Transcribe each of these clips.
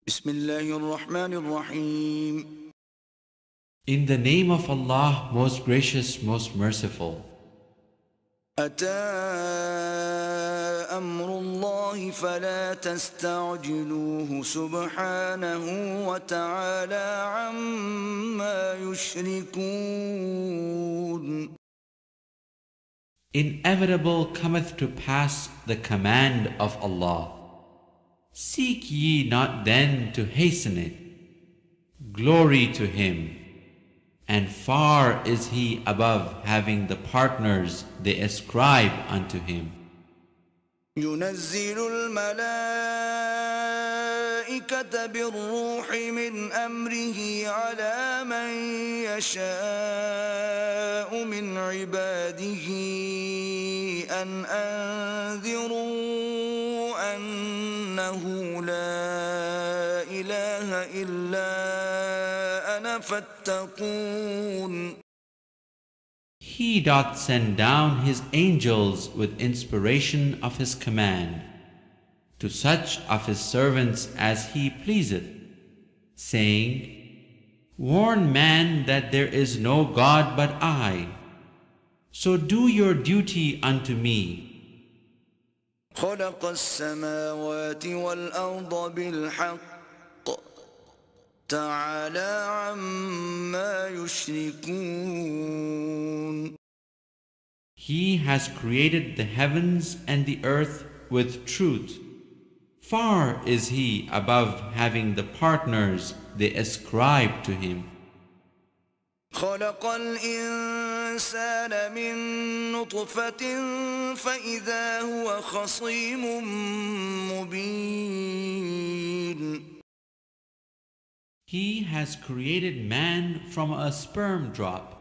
بسم الله الرحمن الرحيم. In the name of Allah, most gracious, most merciful. أتى أمر الله فلا تستعجلوه سبحانه وتعالى عما يشركون. Inevitable cometh to pass the command of Allah. Seek ye not then to hasten it. Glory to Him, and far is He above having the partners they ascribe unto Him. ينزل الملائكة بالروح من أمره على من يشاء من عباده أن أنذروا أنه لا إله إلا أنا فاتقون. He doth send down His angels with inspiration of His command to such of His servants as He pleaseth, saying, Warn man that there is no God but I, so do your duty unto me. خلق السماوات والأرض بالحق تعالى عما يشركون. He has created the heavens and the earth with truth. Far is He above having the partners they ascribe to Him. خلق الإنسان من نطفة فإذا هو خصيم مبين. He has created man from a sperm drop,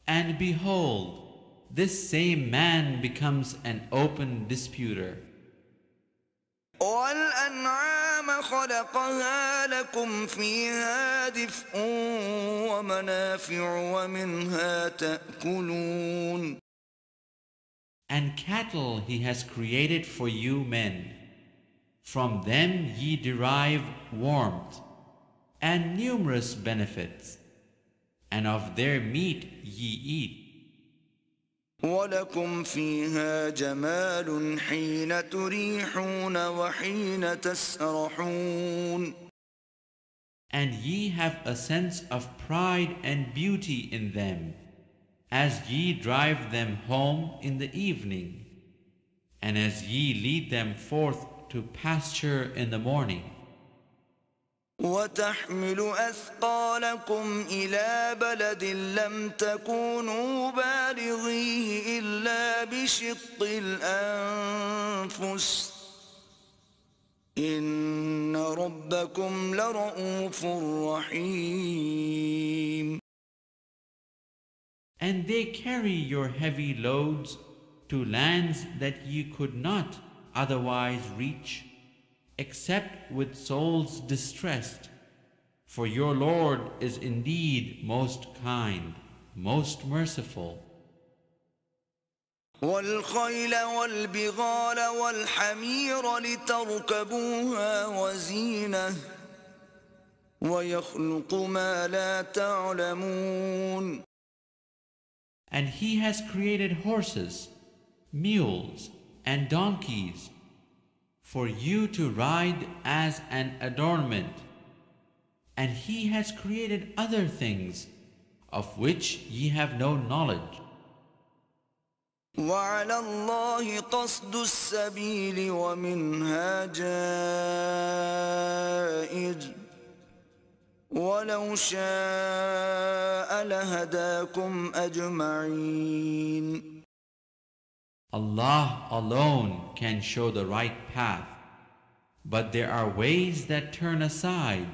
and behold, this same man becomes an open disputer. وَالْأَنْعَامَ خَلَقَهَا لَكُمْ فِيهَا دِفْءٌ وَمَنَافِعُ وَمِنْهَا تَأْكُلُونَ. And cattle He has created for you men. From them ye derive warmth and numerous benefits, and of their meat ye eat. وَلَكُمْ فِيهَا جَمَالٌ حِينَ تُرِيحُونَ وَحِينَ تَسْرَحُونَ. And ye have a sense of pride and beauty in them, as ye drive them home in the evening, and as ye lead them forth to pasture in the morning. وَتَحْمِلُ أَثْقَالَكُمْ إِلَى بَلَدٍ لَمْ تَكُونُوا بَالِغِيهِ إِلَّا بِشِقِّ الْأَنفُسِ إِنَّ رَبَّكُمْ لَرَءُوفٌ رَحِيمٌ. And they carry your heavy loads to lands that ye could not otherwise reach, except with souls distressed, for your Lord is indeed most kind, most merciful. وَالْخَيْلَ وَالْبِغَالَ وَالْحَمِيرَ لِتَرْكَبُوهَا وَزِينَةً وَيَخْلُقُ مَا لَا تَعْلَمُونَ. And He has created horses, mules, and donkeys for you to ride as an adornment, and He has created other things of which ye have no knowledge. وَعَلَى اللَّهِ قَصْدُ السَّبِيلِ وَمِنْهَا جَائِرٌ وَلَوْ شَاءَ لَهَدَاكُمْ أَجْمَعِينَ. Allah alone can show the right path, but there are ways that turn aside.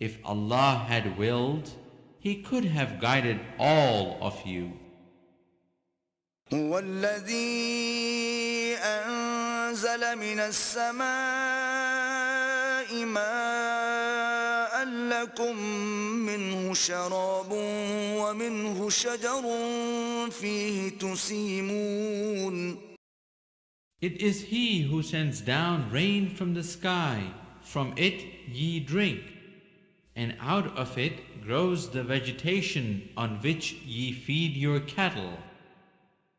If Allah had willed, He could have guided all of you. هُوَ الَّذِي أَنزَلَ مِنَ السَّمَاءِ مَاءً لَكُم مِّنْهُ شَرَابٌ وَمِنْهُ شَجَرٌ فِيهِ تُسِيمُونَ. It is He who sends down rain from the sky, from it ye drink, and out of it grows the vegetation on which ye feed your cattle.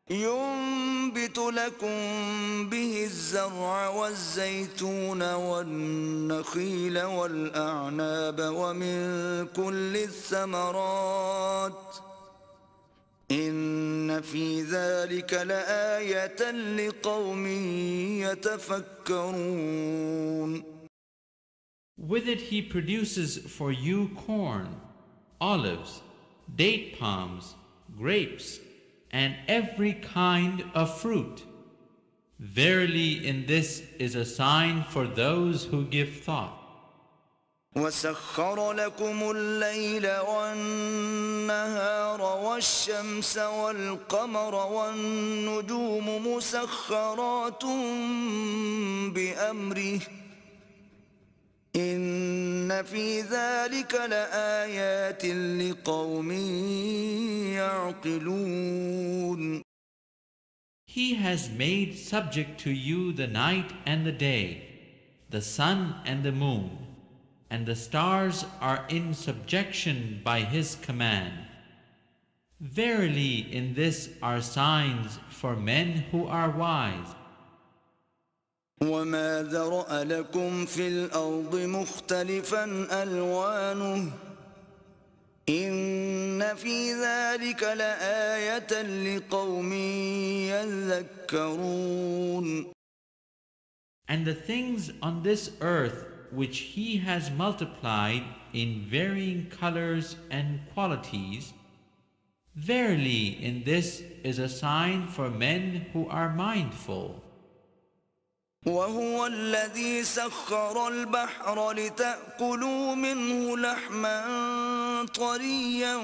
ينبت لكم به الزرع والزيتون والنخيل والأعناب ومن كل الثمرات إن في ذلك لآية لقوم يتفكرون. With it he produces for you corn, olives, date palms, grapes, and every kind of fruit. Verily in this is a sign for those who give thought. وسخر لكم الليل والنهار والشمس والقمر والنجوم مسخرات بأمره إن في ذلك لآيات لقوم يعقلون. He has made subject to you the night and the day, the sun and the moon, and the stars are in subjection by his command. Verily in this are signs for men who are wise. وما ذرأ لكم في الأرض مختلفا ألوانه إن في ذلك لآية لقوم يذكرون. And the things on this earth which he has multiplied in varying colors and qualities, verily in this is a sign for men who are mindful. وهو الذي سخر البحر لتأكلوا منه لحما طريا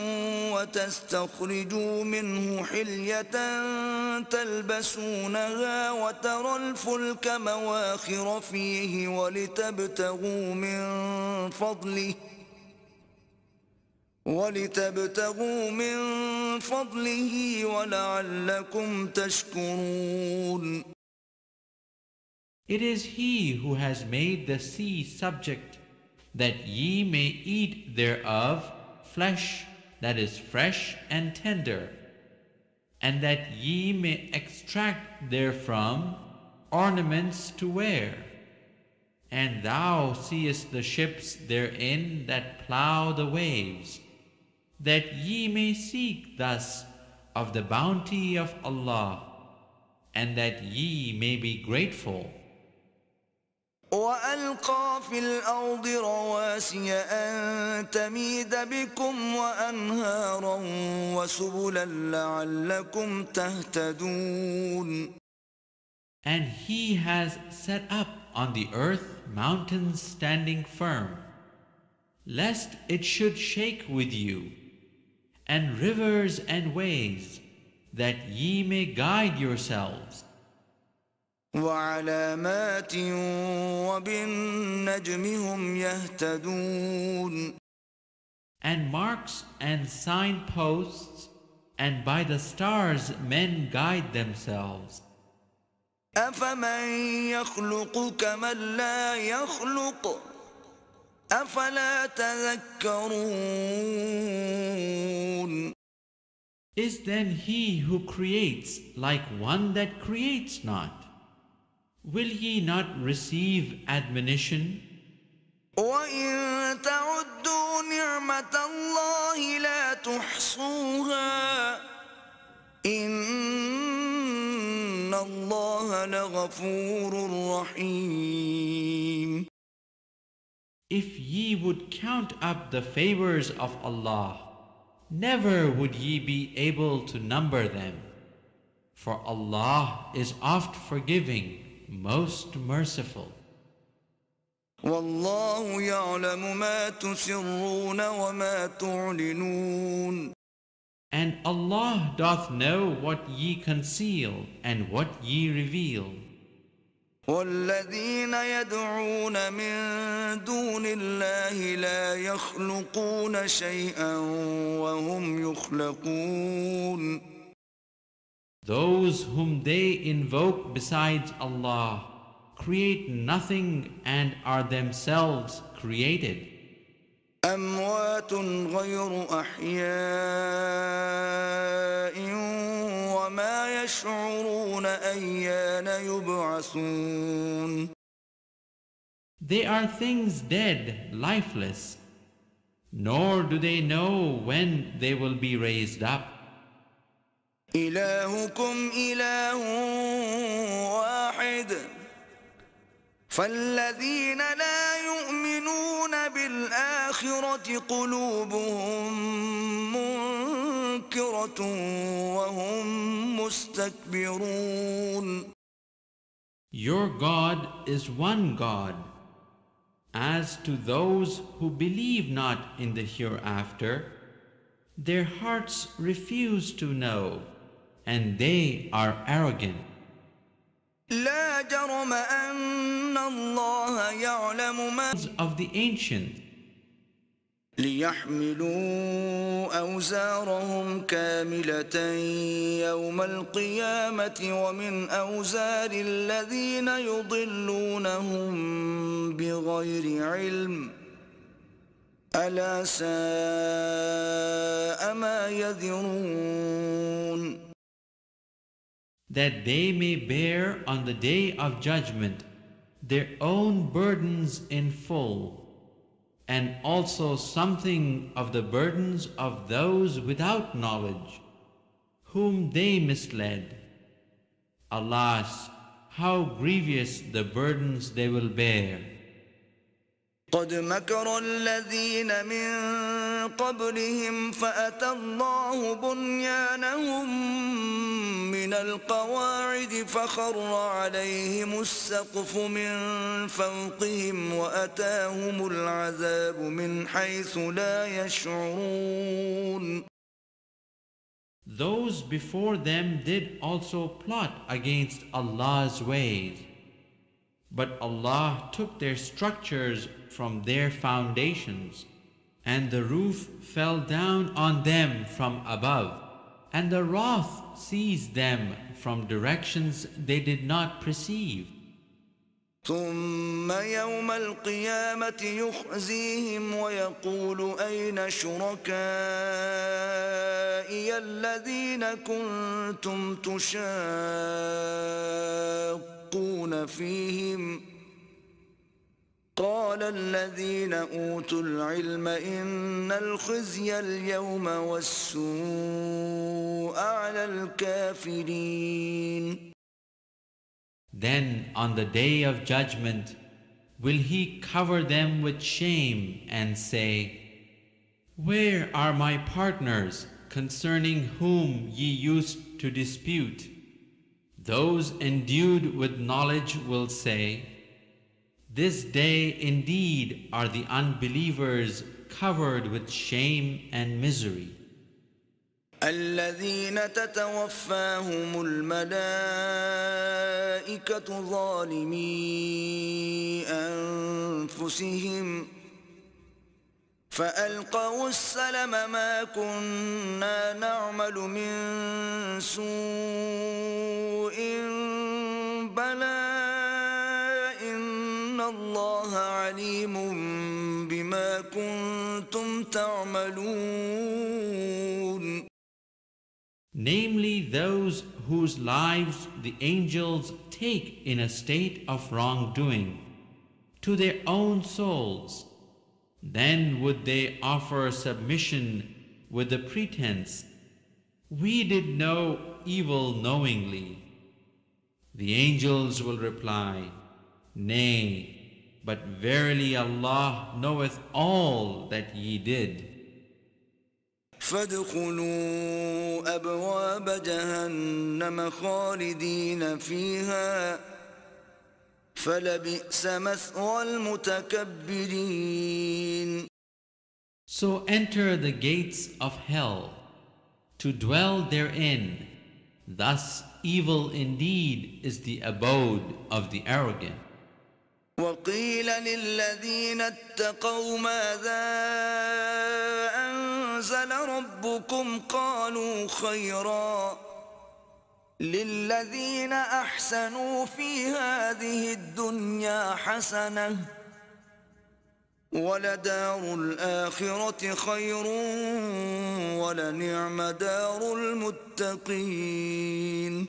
وتستخرجوا منه حلية تلبسونها وترى الفلك مواخر فيه ولتبتغوا من فضله ولعلكم تشكرون. It is he who has made the sea subject that ye may eat thereof flesh that is fresh and tender, and that ye may extract therefrom ornaments to wear. And thou seest the ships therein that plough the waves, that ye may seek thus of the bounty of Allah, and that ye may be grateful. وألقى في الأرض رواسي أن تميد بكم وأنهارا وسبلا لعلكم تهتدون. And he has set up on the earth mountains standing firm, lest it should shake with you, and rivers and ways, that ye may guide yourselves. وعلامات وبالنجم هم يهتدون. And marks and signposts, and by the stars men guide themselves. أفمن يخلق كمن لا يخلق أفلا تذكرون. Is then he who creates like one that creates not? Will ye not receive admonition? وَإِن تَعُدُّوا نِعْمَةَ اللَّهِ لَا تُحْصُوهَا إِنَّ اللَّهَ لَغَفُورٌ رَحِيمٌ. If ye would count up the favors of Allah, never would ye be able to number them. For Allah is oft forgiving, most merciful. وَاللَّهُ يَعْلَمُ مَا تُسِرُّونَ وَمَا تُعْلِنُونَ. And Allah doth know what ye conceal and what ye reveal. وَالَّذِينَ يَدْعُونَ مِن دُونِ اللَّهِ لَا يَخْلُقُونَ شَيْئًا وَهُمْ يُخْلَقُونَ. Those whom they invoke besides Allah create nothing and are themselves created. أموات غير أحياء وما يشعرون أيان يبعثون. They are things dead, lifeless, nor do they know when they will be raised up. إلهكم إله واحد فالذين لا يؤمنون بالآخرة قلوبهم منكرة وهم مستكبرون. Your God is one God. As to those who believe not in the hereafter, their hearts refuse to know, and they are arrogant. لا جرم أن الله يعلم ما Of the ancient, ليحملوا أوزارهم كاملة يوم القيامة ومن أوزار الذين يضلونهم بغير علم ألا ساء ما يذرون. that they may bear on the day of judgment their own burdens in full, and also something of the burdens of those without knowledge, whom they misled. Alas, how grievous the burdens they will bear. قد مكر الذين من قبلهم فأتى الله بنيانهم من القواعد فخر عليهم السقف من فوقهم وأتاهم العذاب من حيث لا يشعرون. Those before them did also plot against Allah's ways, but Allah took their structures from their foundations, and the roof fell down on them from above, and the wrath seized them from directions they did not perceive. ثم يوم القيامة يخزيهم ويقول أين شركائي الذين كنتم تشاقون فيهم قال الذين أوتوا العلم إن الخزي اليوم والسوء على الكافرين. Then on the day of judgment will He cover them with shame and say, Where are my partners concerning whom ye used to dispute? Those endued with knowledge will say, This day indeed are the unbelievers covered with shame and misery. الذين تتوفاهم الملائكة ظالمي أنفسهم فألقوا السلم ما كنا نعمل من سوء بلى إن الله عليم بما كنتم تعملون. Namely those whose lives the angels take in a state of wrongdoing to their own souls. Then would they offer submission with the pretense, We did no evil knowingly. The angels will reply, Nay, but verily Allah knoweth all that ye did. فادخلوا أبواب جهنم خالدين فيها فلبئس مثوى المتكبرين. So enter the gates of hell, to dwell therein. Thus evil indeed is the abode of the arrogant. وقيل للذين اتقوا ماذا أنزل ربكم قالوا خيرا للذين أحسنوا في هذه الدنيا حسنة ولدار الآخرة خير ولنعم دار المتقين.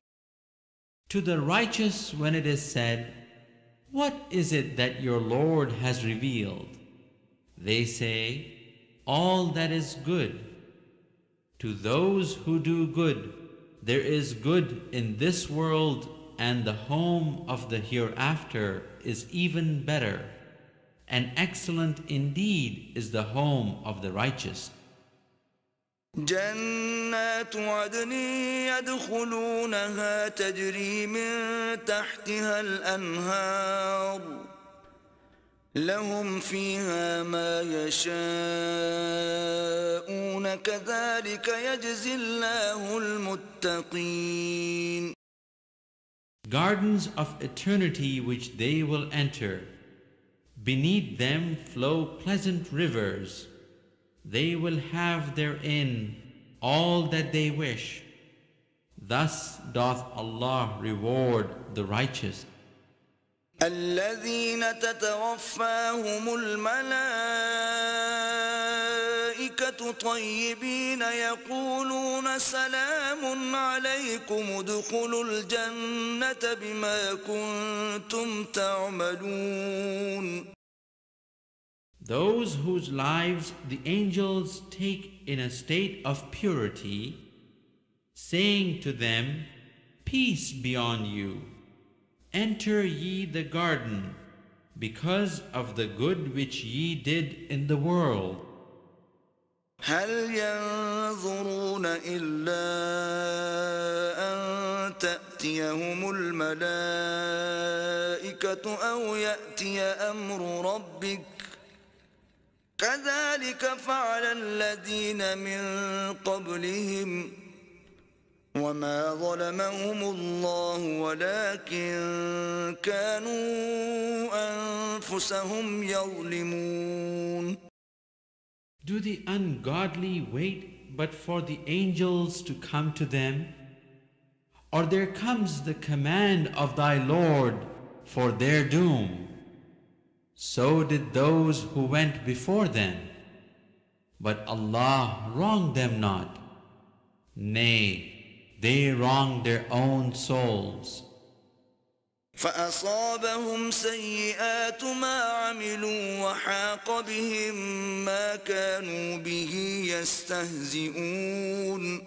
To the righteous when it is said, "What is it that your Lord has revealed?" they say, "All that is good." To those who do good, there is good in this world, and the home of the hereafter is even better, and excellent indeed is the home of the righteous. جنات عدن يدخلونها تجري من تحتها الأنهار لهم فيها ما يشاءون كذلك يجزي الله المتقين. Gardens of eternity which they will enter. Beneath them flow pleasant rivers. They will have therein all that they wish. Thus doth Allah reward the righteous. الذين تتوفاهم الملائكة طيبين يقولون سلام عليكم ادخلوا الجنة بما كنتم تعملون. Those whose lives the angels take in a state of purity, saying to them, "Peace be on you. Enter ye the garden, because of the good which ye did in the world." هل ينظرون إلا أن تأتيهم الملائكة أو يأتي أمر ربك كذلك فعل الذين من قبلهم وما ظلمهم الله ولكن كانوا أنفسهم يظلمون. Do the ungodly wait but for the angels to come to them? Or there comes the command of thy Lord for their doom? So did those who went before them. But Allah wronged them not. Nay, they wronged their own souls. فأصابهم سيئات ما عملوا وحاق بهم ما كانوا به يستهزئون.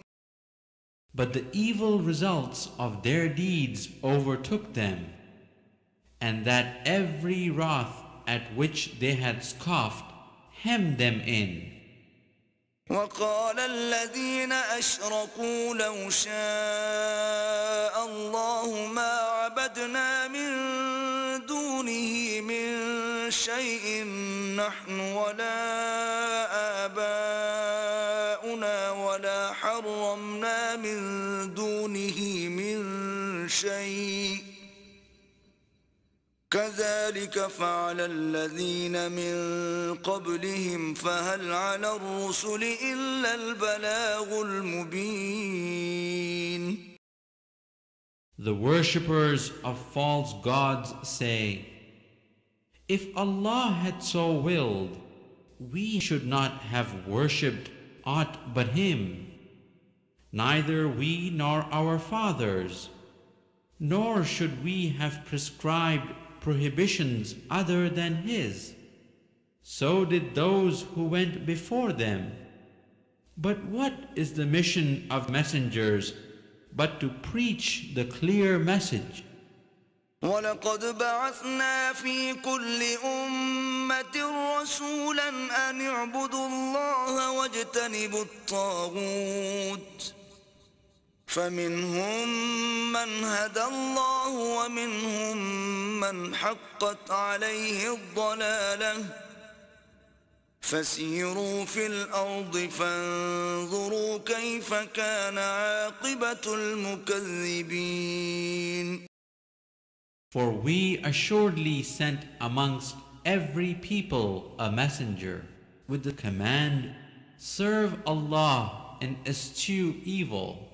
But the evil results of their deeds overtook them, and that every wrath at which they had scoffed hemmed them in. وقال الذين أشركوا لو شاء الله ما عبدنا من دونه من شيء نحن ولا آباؤنا ولا حرمنا من دونه من شيء كذلك فعل الذين من قبلهم فهل على الرسل إلا البلاغ المبين. The worshippers of false gods say, "If Allah had so willed, we should not have worshipped aught but Him, neither we nor our fathers, nor should we have prescribed prohibitions other than His. So did those who went before them. But what is the mission of messengers but to preach the clear message?" وَلَقَدْ بَعَثْنَا فِي كُلِّ أُمَّةٍ رَسُولًا أَنِ اعْبُدُوا اللَّهَ وَاجْتَنِبُوا الطَّاغُوتَ فمنهم من هدى الله ومنهم من حقت عليه الضلالة فسيروا في الأرض فانظروا كيف كان عاقبة المكذبين. For we assuredly sent amongst every people a messenger with the command, "Serve Allah and eschew evil."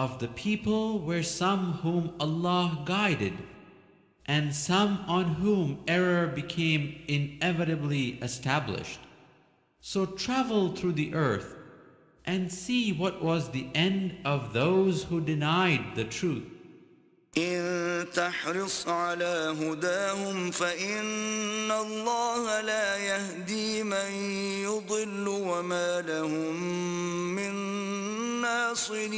of the people were some whom Allah guided, and some on whom error became inevitably established. So travel through the earth and see what was the end of those who denied the truth. إن تحرص على هداهم فإن الله لا يهدي من يضل وما لهم من ناصرين.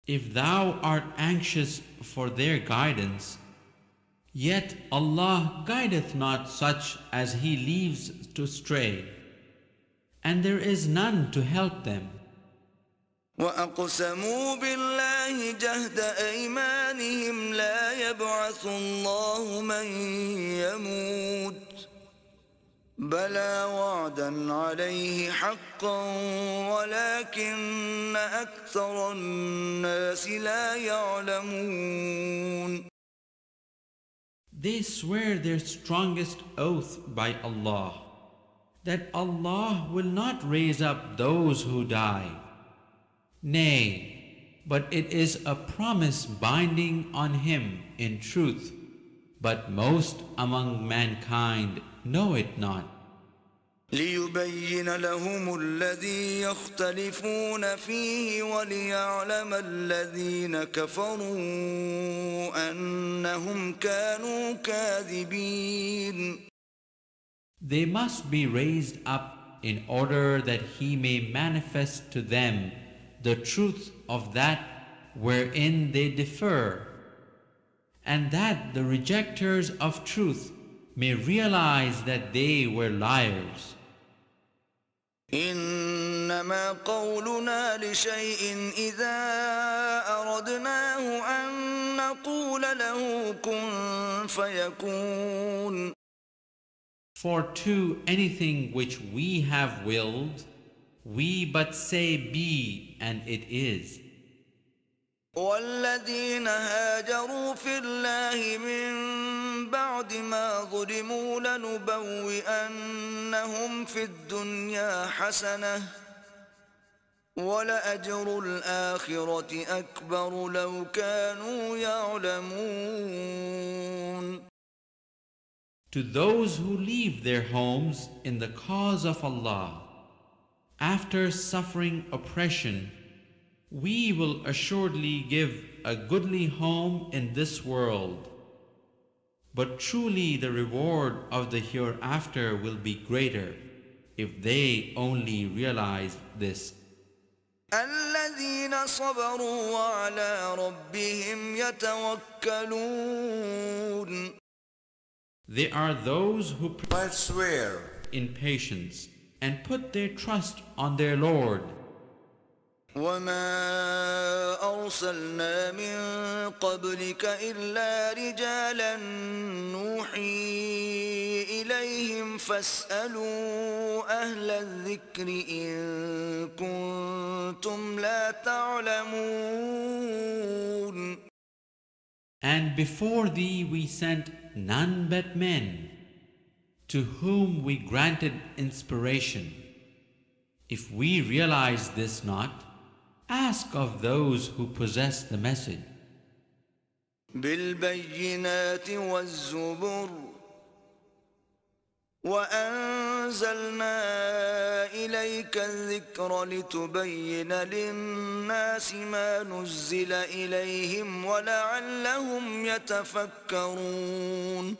If thou art anxious for their guidance, yet Allah guideth not such as He leaves to stray, and there is none to help them. وأقسموا بالله جهد أيمانهم لا يبعث الله من يموت بلى وعدا عليه حقا ولكن أكثر الناس لا يعلمون. They swear their strongest oath by Allah, that Allah will not raise up those who die. Nay, but it is a promise binding on Him in truth, but most among mankind know it not. ليبين لهم الذي يختلفون فيه وليعلم الذين كفروا أنهم كانوا كاذبين. They must be raised up in order that He may manifest to them the truth of that wherein they differ, and that the rejectors of truth may realize that they were liars. إنما قولنا لشيء إذا أردناه أن نقول له كن فيكون. For to anything which we have willed, we but say be, and it is. والذين هاجروا في الله من بعد ما ظلموا لنبوئنهم في الدنيا حسنة ولأجر الآخرة أكبر لو كانوا يعلمون. To those who leave their homes in the cause of Allah, after suffering oppression, we will assuredly give a goodly home in this world. But truly the reward of the hereafter will be greater if they only realize this. الذين صبروا وعلى ربهم يتوكلون. They are those who persevere in patience and put their trust on their Lord. وما أرسلنا من قبلك إلا رجالا نوحي إليهم فاسألوا أهل الذكر إن كنتم لا تعلمون. And before thee we sent none but men, to whom we granted inspiration. If we realize this not, ask of those who possess the message. بالبينات والزبر وأنزلنا إليك الذكر لتبين للناس ما نزل إليهم ولعلهم يتفكرون.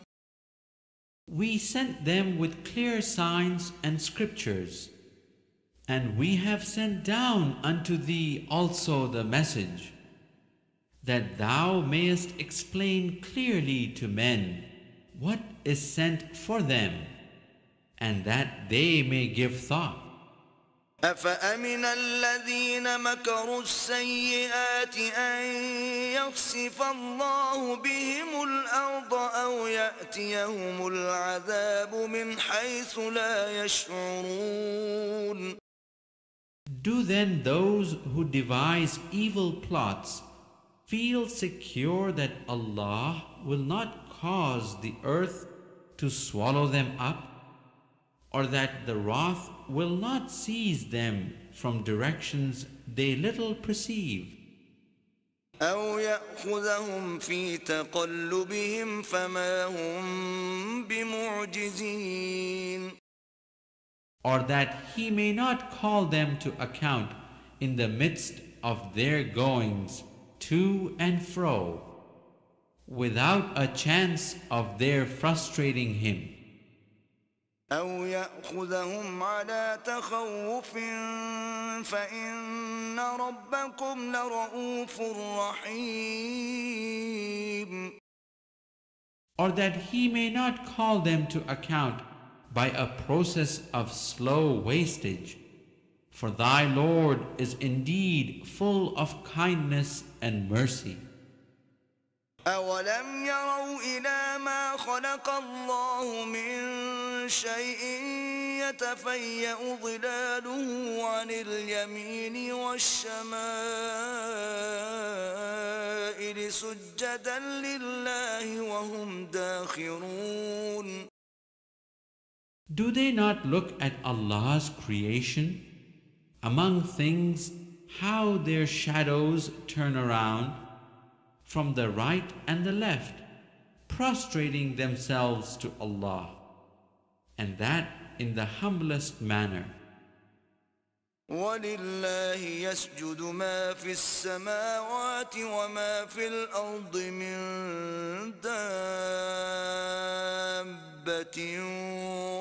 We sent them with clear signs and scriptures, and we have sent down unto thee also the message, that thou mayest explain clearly to men what is sent for them, and that they may give thought. أفأمن الذين مكروا السيئات أن يخسف الله بهم الأرض أو يأتيهم العذاب من حيث لا يشعرون. Do then those who devise evil plots feel secure that Allah will not cause the earth to swallow them up, or that the wrath will not seize them from directions they little perceive. أو يأخذهم في تقلبهم فما هم بمعجزين. Or that he may not call them to account in the midst of their goings to and fro, without a chance of their frustrating him. أو يأخذهم على تخوف فإن ربكم لرؤوف رحيم. Or that he may not call them to account by a process of slow wastage, for thy Lord is indeed full of kindness and mercy. أولم يروا إلى ما خلق الله من شيء يتفيأ ظلاله عن اليمين والشمائل سجدا لله وهم داخرون. Do they not look at Allah's creation among things, how their shadows turn around from the right and the left, prostrating themselves to Allah, and that in the humblest manner. وَلِلَّهِ يَسْجُدُ مَا فِي السَّمَاوَاتِ وَمَا فِي الْأَرْضِ مِن دَابَّةٍ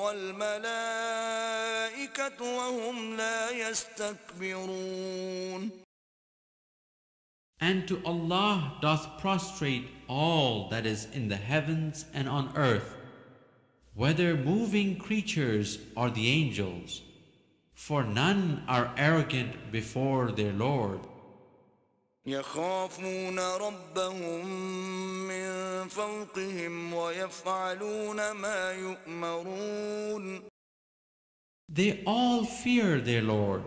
وَالْمَلَائِكَةُ وَهُمْ لَا يَسْتَكْبِرُونَ. And to Allah doth prostrate all that is in the heavens and on earth, whether moving creatures or the angels, for none are arrogant before their Lord. يخافون ربهم من فوقهم ويفعلون ما يؤمرون. They all fear their Lord,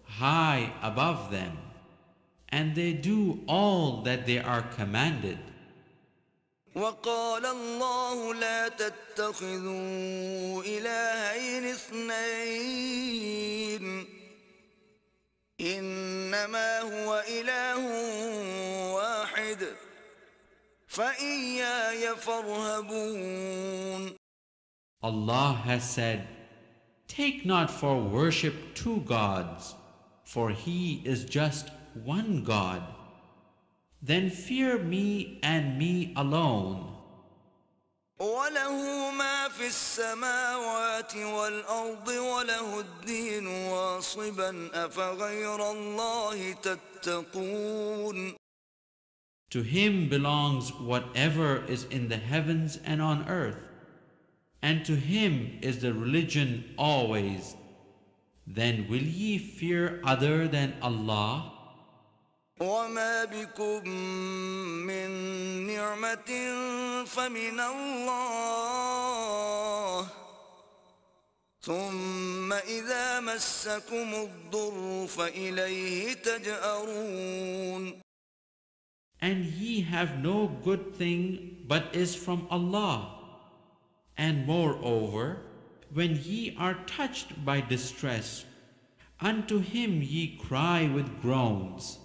high above them, and they do all that they are commanded. وقال الله لا تتخذوا إلهين اثنين إنما هو إله واحد فإياي فارهبون. Allah has said, take not for worship two gods, for He is just one God. Then fear me and me alone. وله ما في السماوات والأرض وله الدين واصبا أفغير الله تتقون. To Him belongs whatever is in the heavens and on earth, and to Him is the religion always. Then will ye fear other than Allah? وما بكم من نعمة فمن الله ثم إذا مسكم الضر فإليه تجأرون. And ye have no good thing but is from Allah. And moreover, when ye are touched by distress, unto Him ye cry with groans.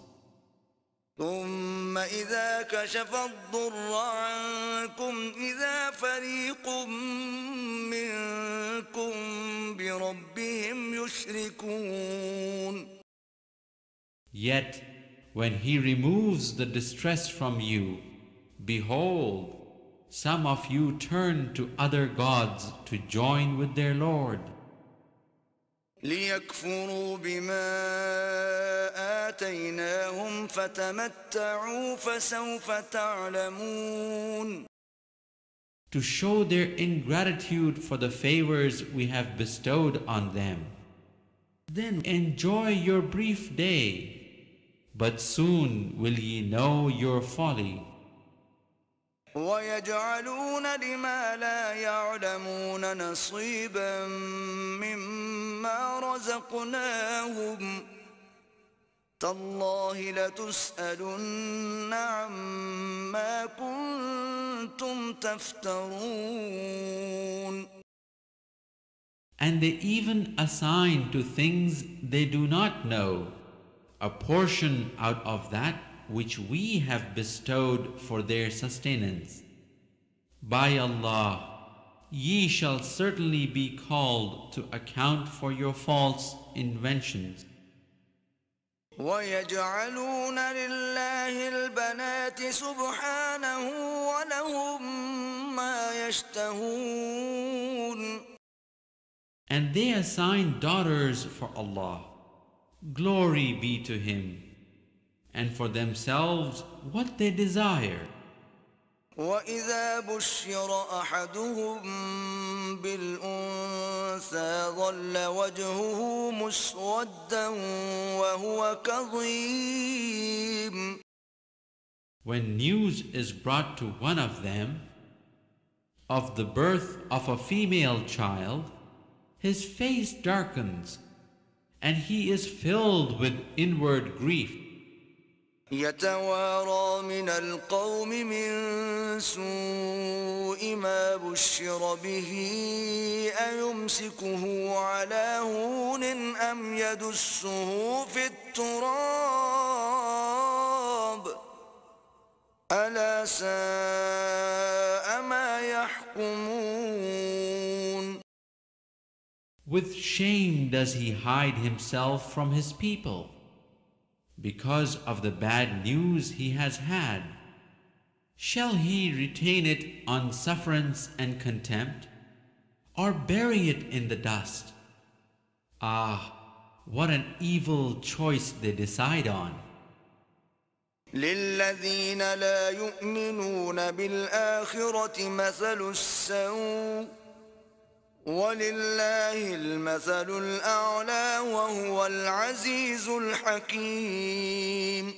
ثم إذا كشف الضر عنكم إذا فريق منكم بربهم يشركون. Yet, when He removes the distress from you, behold, some of you turn to other gods to join with their Lord. ليكفروا بما آتيناهم فتمتعوا فسوف تعلمون. To show their ingratitude for the favors we have bestowed on them. Then enjoy your brief day, but soon will ye know your folly. ويجعلون لما لا يعلمون نصيبا مما رزقناهم تالله لتسألن عما كنتم تفترون. And they even assign to things they do not know a portion out of that which we have bestowed for their sustenance. By Allah, ye shall certainly be called to account for your false inventions. وَيَجْعَلُونَ لِلَّهِ الْبَنَاتِ سُبْحَانَهُ وَلَهُم مَّا يَشْتَهُونَ. And they assign daughters for Allah. Glory be to Him. And for themselves what they desire. وَإِذَا بُشِّرَ أَحَدُهُم بِالْأُنثَىٰ ظَلَّ وَجْهُهُ مُسْوَدًّا وَهُوَ كَظِيمٌ. When news is brought to one of them of the birth of a female child, his face darkens, and he is filled with inward grief. يتوارى من القوم من سوء ما بشر به أيمسكه على هون أم يدسه في التراب ألا ساء ما يحكمون. With shame does he hide himself from his people because of the bad news he has had. Shall he retain it on sufferance and contempt, or bury it in the dust? Ah, what an evil choice they decide on. للذين لا يؤمنون بالآخرة مثل السوء وَلِلَّهِ الْمَثَلُ الْأَعْلَى وَهُوَ الْعَزِيزُ الْحَكِيمُ.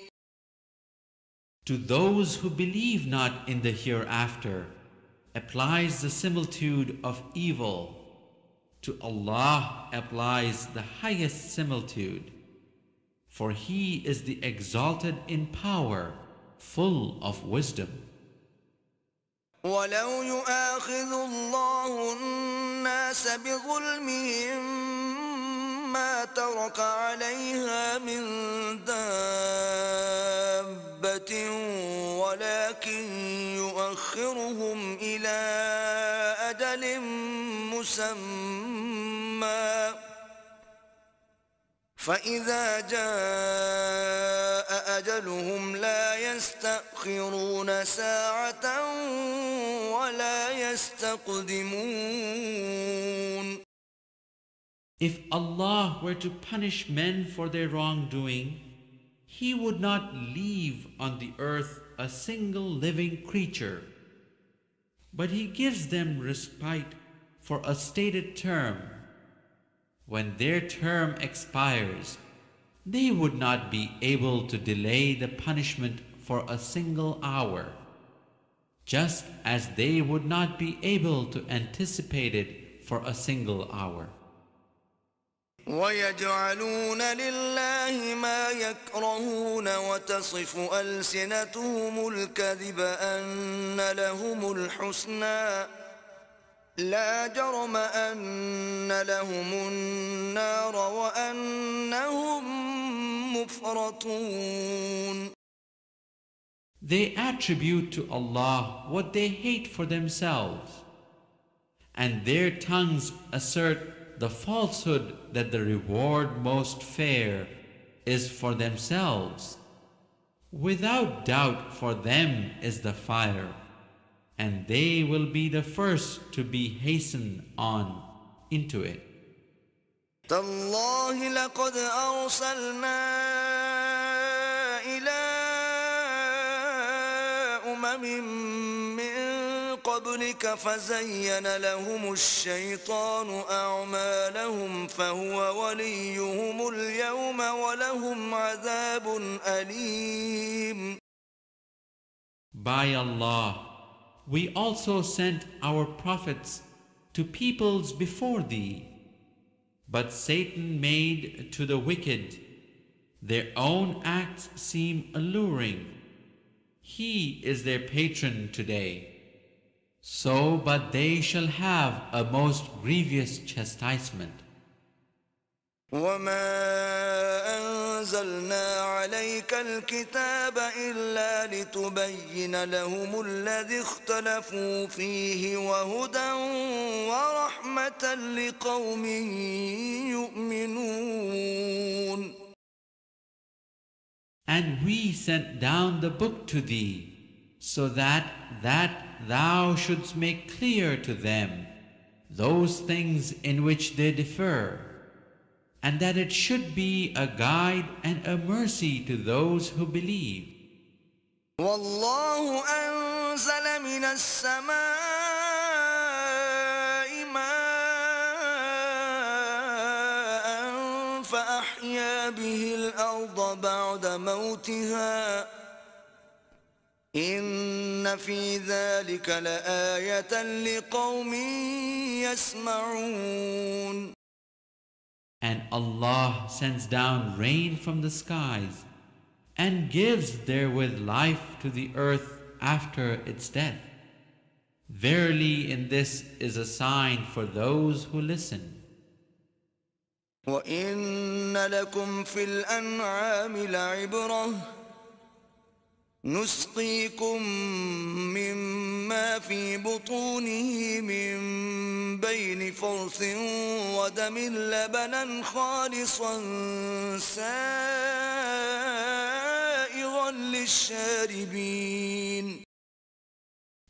To those who believe not in the hereafter applies the similitude of evil. To Allah applies the highest similitude, for He is the exalted in power, full of wisdom. وَلَوْ يُؤَاخِذُ اللَّهُ النَّاسَ بِظُلْمِهِمْ مَا تَرَكَ عَلَيْهَا مِنْ دَابَّةٍ وَلَكِنْ يُؤَخِّرُهُمْ إِلَى أَجَلٍ مُّسَمًّى فَإِذَا جَاءَ أَجَلُهُمْ لَا يَسْتَأْخِرُونَ سَاعَةً وَلَا يَسْتَقْدِمُونَ. If Allah were to punish men for their wrongdoing, He would not leave on the earth a single living creature, but He gives them respite for a stated term. When their term expires, they would not be able to delay the punishment for a single hour, just as they would not be able to anticipate it for a single hour. وَيَجْعَلُونَ لِلَّهِ مَا يَكْرَهُونَ وَتَصِفُ أَلْسِنَتُهُمُ الْكَذِبَ أَنَّ لَهُمُ الْحُسْنَى لا جرم أن لهم النار وأنهم مفرطون. They attribute to Allah what they hate for themselves, and their tongues assert the falsehood that the reward most fair is for themselves. Without doubt for them is the fire, and they will be the first to be hastened on into it. تالله لقد أرسلنا إلى من قبلك فزين لهم الشيطان أعمالهم فهو وليهم اليوم ولهم عذاب أليم. By Allah, we also sent our prophets to peoples before thee, but Satan made to the wicked their own acts seem alluring. He is their patron today, So, but they shall have a most grievous chastisement. وما أنزلنا عليك الكتاب إلا لتبين لهم الذي اختلفوا فيه وهدى ورحمة لقوم يؤمنون. And we sent down the book to thee, so that thou shouldst make clear to them those things in which they differ, and that it should be a guide and a mercy to those who believe. والله أنزل من السماء ماء فأحيا به الأرض بعد موتها إن في ذلك لآية لقوم يسمعون. And Allah sends down rain from the skies and gives therewith life to the earth after its death. Verily, in this is a sign for those who listen. وَإِنَّ لَكُمْ فِي الْأَنْعَامِ لَعِبْرَةً نسقيكم مما في بطونه من بين فرث ودم لبنا خالصا سائغا للشاربين.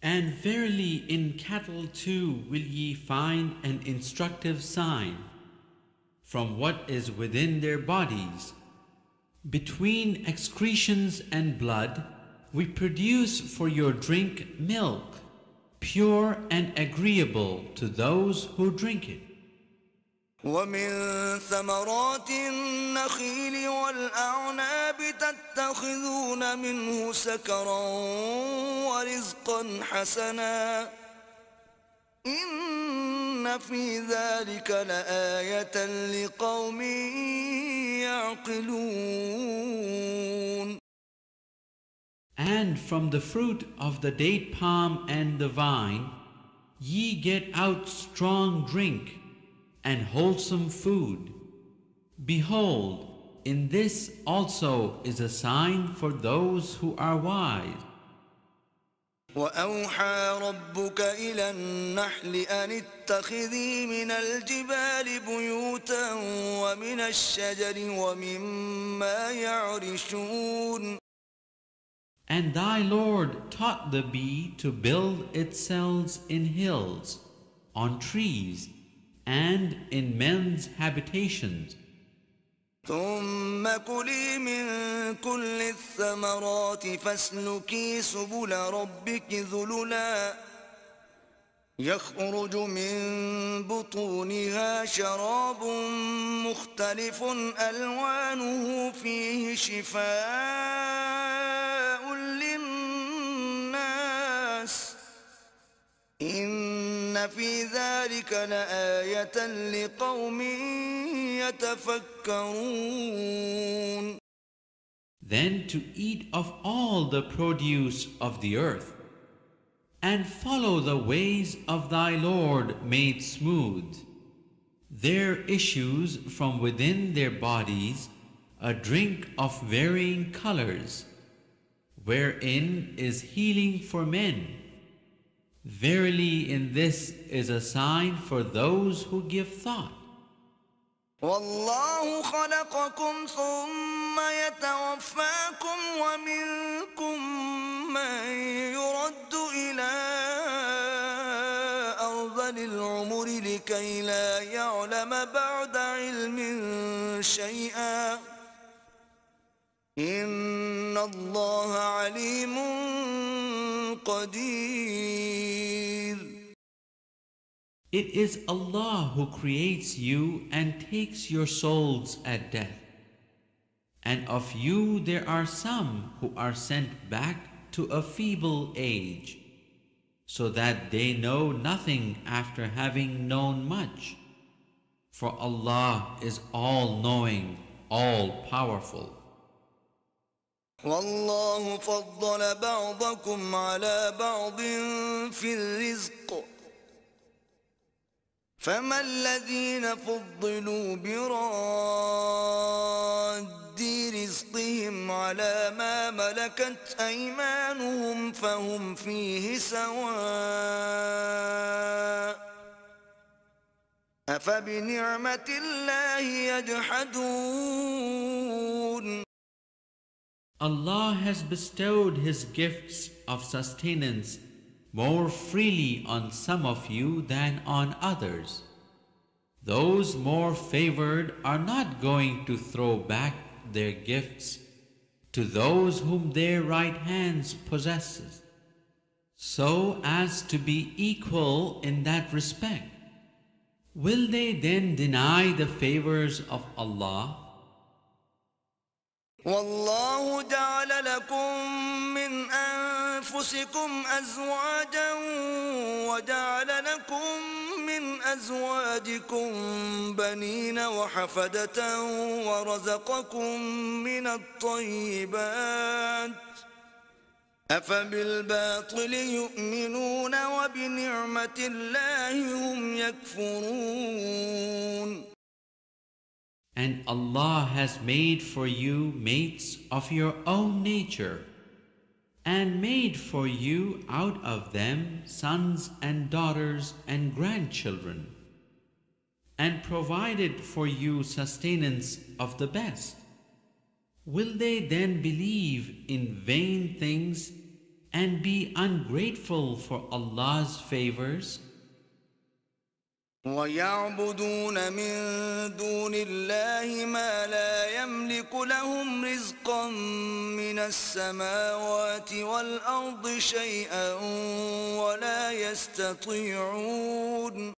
And verily in cattle too will ye find an instructive sign from what is within their bodies. Between excretions and blood we produce for your drink milk, pure and agreeable to those who drink it. ومن ثمرات النخيل والأعناب تتخذون منه سكرا ورزقا حسنا إن في ذلك لآية لقوم يعقلون. And from the fruit of the date palm and the vine, ye get out strong drink and wholesome food. Behold, in this also is a sign for those who are wise. وأوحى ربك إلى النحل أن اتخذي من الجبال بيوتا ومن الشجر ومما يعرشون. And thy Lord taught the bee to build its cells in hills, on trees, and in men's habitations. ثم كلي من كل الثمرات فاسلكي سبل ربك ذللا يخرج من بطونها شراب مختلف ألوانه فيه شفاء للناس إن في ذلك لآية لقوم يتفكرون. Then to eat of all the produce of the earth, and follow the ways of thy Lord made smooth. There issues from within their bodies a drink of varying colors, wherein is healing for men. Verily in this is a sign for those who give thought. والله خلقكم ثم يتوفاكم ومنكم من يرد إلى أرذل العمر لكي لا يعلم بعد علم شيئا إن الله عليم قدير. It is Allah who creates you and takes your souls at death. And of you there are some who are sent back to a feeble age, so that they know nothing after having known much. For Allah is all-knowing, all-powerful. والله فضل بعضكم على بعض في الرزق فما الذين فضلوا براد رزقهم على ما ملكت أيمانهم فهم فيه سواء أفبنعمة الله يجحدون. Allah has bestowed His gifts of sustenance more freely on some of you than on others. Those more favored are not going to throw back their gifts to those whom their right hands possesses, so as to be equal in that respect. Will they then deny the favors of Allah? والله جعل لكم من أنفسكم أزواجا وجعل لكم من أزواجكم بنين وحفدة ورزقكم من الطيبات أفبالباطل يؤمنون وبنعمة الله هم يكفرون. And Allah has made for you mates of your own nature, and made for you out of them sons and daughters and grandchildren, and provided for you sustenance of the best. Will they then believe in vain things and be ungrateful for Allah's favors? وَيَعْبُدُونَ مِن دُونِ اللَّهِ مَا لَا يَمْلِكُ لَهُمْ رِزْقًا مِّنَ السَّمَاوَاتِ وَالْأَرْضِ شَيْئًا وَلَا يَسْتَطِيعُونَ.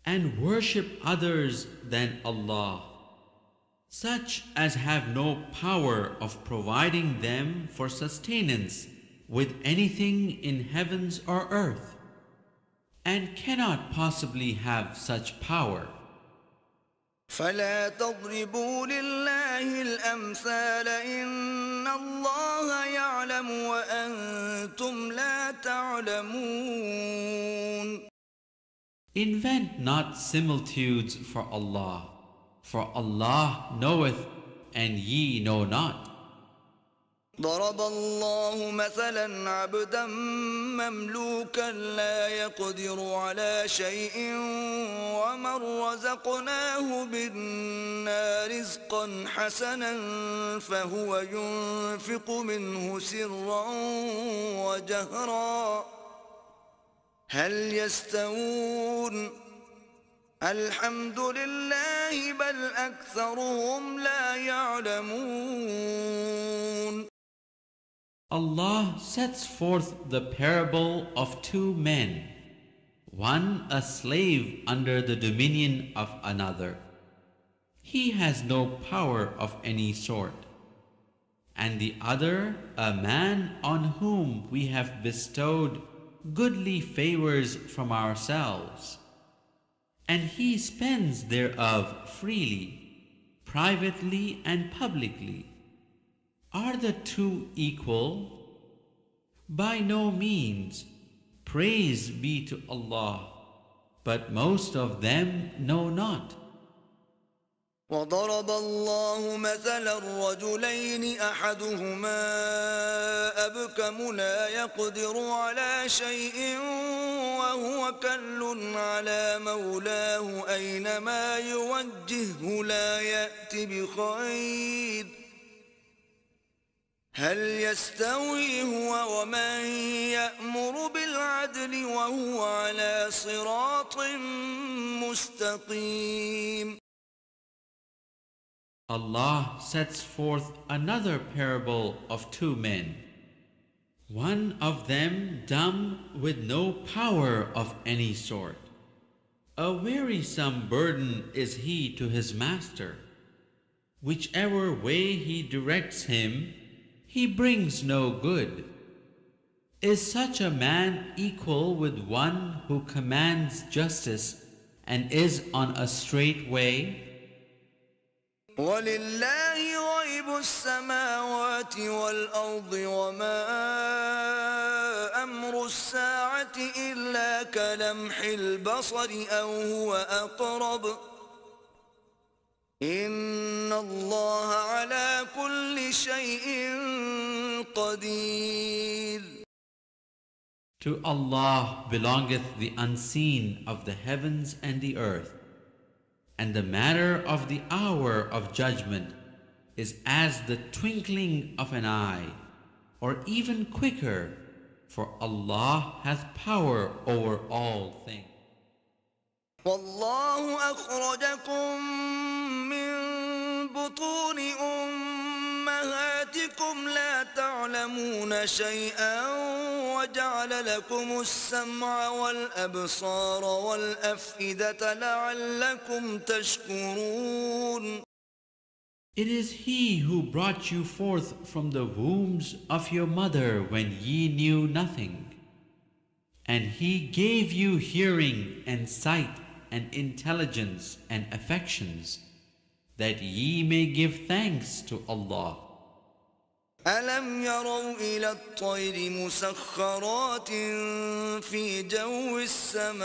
And worship others than Allah, such as have no power of providing them for sustenance with anything in heavens or earth, and cannot possibly have such power. فَلَا تَضْرِبُوا لِلَّهِ الْأَمْثَالَ إِنَّ اللَّهَ يَعْلَمُ وَأَنْتُمْ لَا تَعْلَمُونَ. Invent not similitudes for Allah, for Allah knoweth and ye know not. ضرب الله مثلا عبدا مملوكا لا يقدر على شيء ومن رزقناه منا رزقا حسنا فهو ينفق منه سرا وجهرا هل يستوون الحمد لله بل أكثرهم لا يعلمون. Allah sets forth the parable of two men, one a slave under the dominion of another. He has no power of any sort, and the other a man on whom we have bestowed goodly favors from ourselves, and he spends thereof freely, privately and publicly. Are the two equal? By no means. Praise be to Allah, but most of them know not. وضرب الله مثلا الرجلين أحدهما أبكم لا يقدر على شيء وهو كل على مولاه أينما يوجهه لا يأتي بخير هل يستوي هو ومن يأمر بالعدل وهو على صراط مستقيم. Allah sets forth another parable of two men, one of them dumb with no power of any sort. A wearisome burden is he to his master. Whichever way he directs him, he brings no good. Is such a man equal with one who commands justice and is on a straight way? وَلِلَّهِ غَيْبُ السَّمَاوَاتِ وَالْأَرْضِ وَمَا أَمْرُ السَّاعَةِ إِلَّا كَلَمْحِ الْبَصَرِ أَوْ هُوَ أَقْرَبُ إِنَّ اللَّهَ عَلَى كُلِّ شَيْءٍ قَدِيرٌ. To Allah belongeth the unseen of the heavens and the earth, and the matter of the hour of judgment is as the twinkling of an eye, or even quicker, for Allah hath power over all things. وَاللَّهُ أَخْرَجَكُم مِّن بُطُونِ أُمَّهَاتِكُمْ لَا تَعْلَمُونَ شَيْئًا وَجَعَلَ لَكُمُ السَّمْعَ وَالْأَبْصَارَ وَالْأَفْئِدَةَ لَعَلَّكُمْ تَشْكُرُونَ. It is He who brought you forth from the wombs of your mother when ye knew nothing, and He gave you hearing and sight and intelligence and affections, that ye may give thanks to Allah. أَلَمْ يَرَوْا إِلَى الطَّيْرِ مُسَخَّرَاتٍ فِي جَوِّ السَّمَاءِ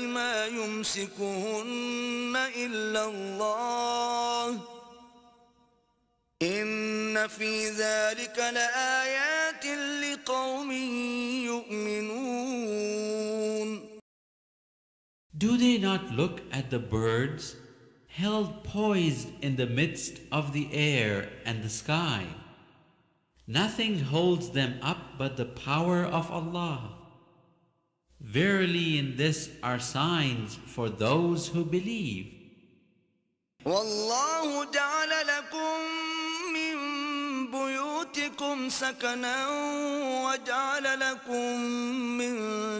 مَا يُمْسِكُهُنَّ إِلَّا اللَّهُ إِنَّ فِي ذَلِكَ لَآيَاتٍ لِقَوْمٍ يُؤْمِنُونَ. Do they not look at the birds held poised in the midst of the air and the sky? Nothing holds them up but the power of Allah. Verily in this are signs for those who believe. وَاللَّهُ جَعَلَ لَكُم مِّن بُيُوتِكُمْ سَكَنًا وَجَعَلَ لَكُم مِّن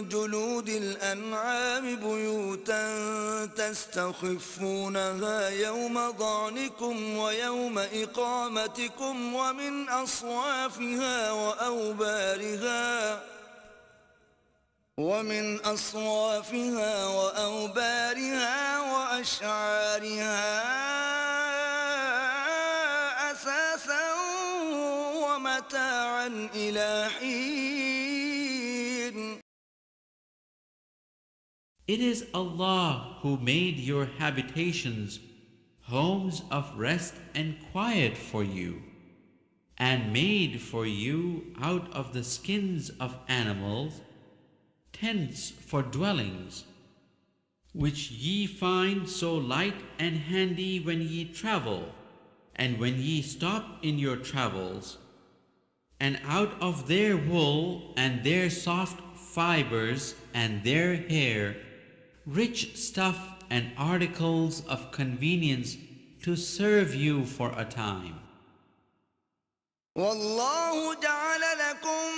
جُلُودِ الْأَنْعَامِ بُيُوتًا تَسْتَخِفُّونَهَا يَوْمَ ظَعْنِكُمْ وَيَوْمَ إِقَامَتِكُمْ وَمِنْ أَصْوَافِهَا وَأَوْبَارِهَا وَأَشْعَارِهَا أَثَاثًا وَمَتَاعًا إِلَى حِينٍ. It is Allah who made your habitations homes of rest and quiet for you, and made for you out of the skins of animals tents for dwellings, which ye find so light and handy when ye travel, and when ye stop in your travels, and out of their wool and their soft fibers and their hair, rich stuff and articles of convenience to serve you for a time. وَاللَّهُ جَعَلَ لَكُم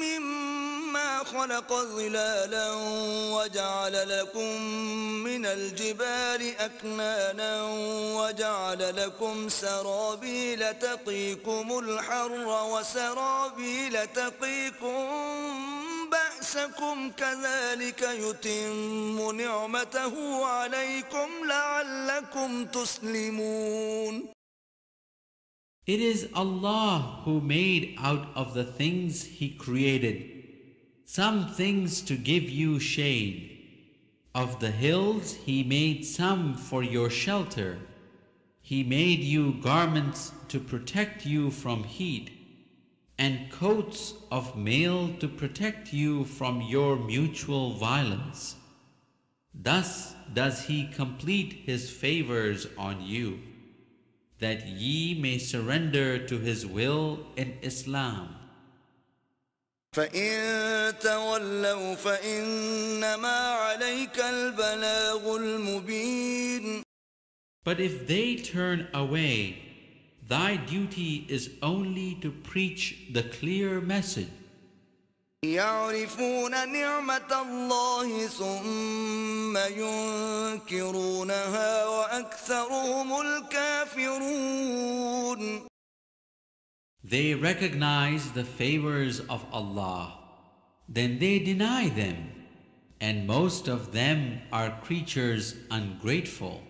مِّمَّا خَلَقَ ظِلَالًا وَجَعَلَ لَكُم مِّنَ الْجِبَالِ أَكْنَانًا وَجَعَلَ لَكُمْ سَرَابِيلَ تَقِيكُمُ الْحَرَّ وَسَرَابِيلَ تَقِيكُم بَأْسَكُمْ كَذَلِكَ يُتِمُّ نِعْمَتَهُ عَلَيْكُمْ لَعَلَّكُمْ تُسْلِمُونَ. It is Allah who made out of the things He created some things to give you shade. Of the hills He made some for your shelter. He made you garments to protect you from heat, and coats of mail to protect you from your mutual violence. Thus does He complete His favors on you, that ye may surrender to His will in Islam. فَإِن تَوَلَّوْا فَإِنَّمَا عَلَيْكَ الْبَلَاغُ الْمُبِينُ. But if they turn away, thy duty is only to preach the clear message. يَعْرِفُونَ نِعْمَةَ اللَّهِ ثُمَّ يُنْكِرُونَهَا وَأَكْثَرُهُمُ الْكَافِرُونَ. They recognize the favors of Allah, then they deny them, and most of them are creatures ungrateful.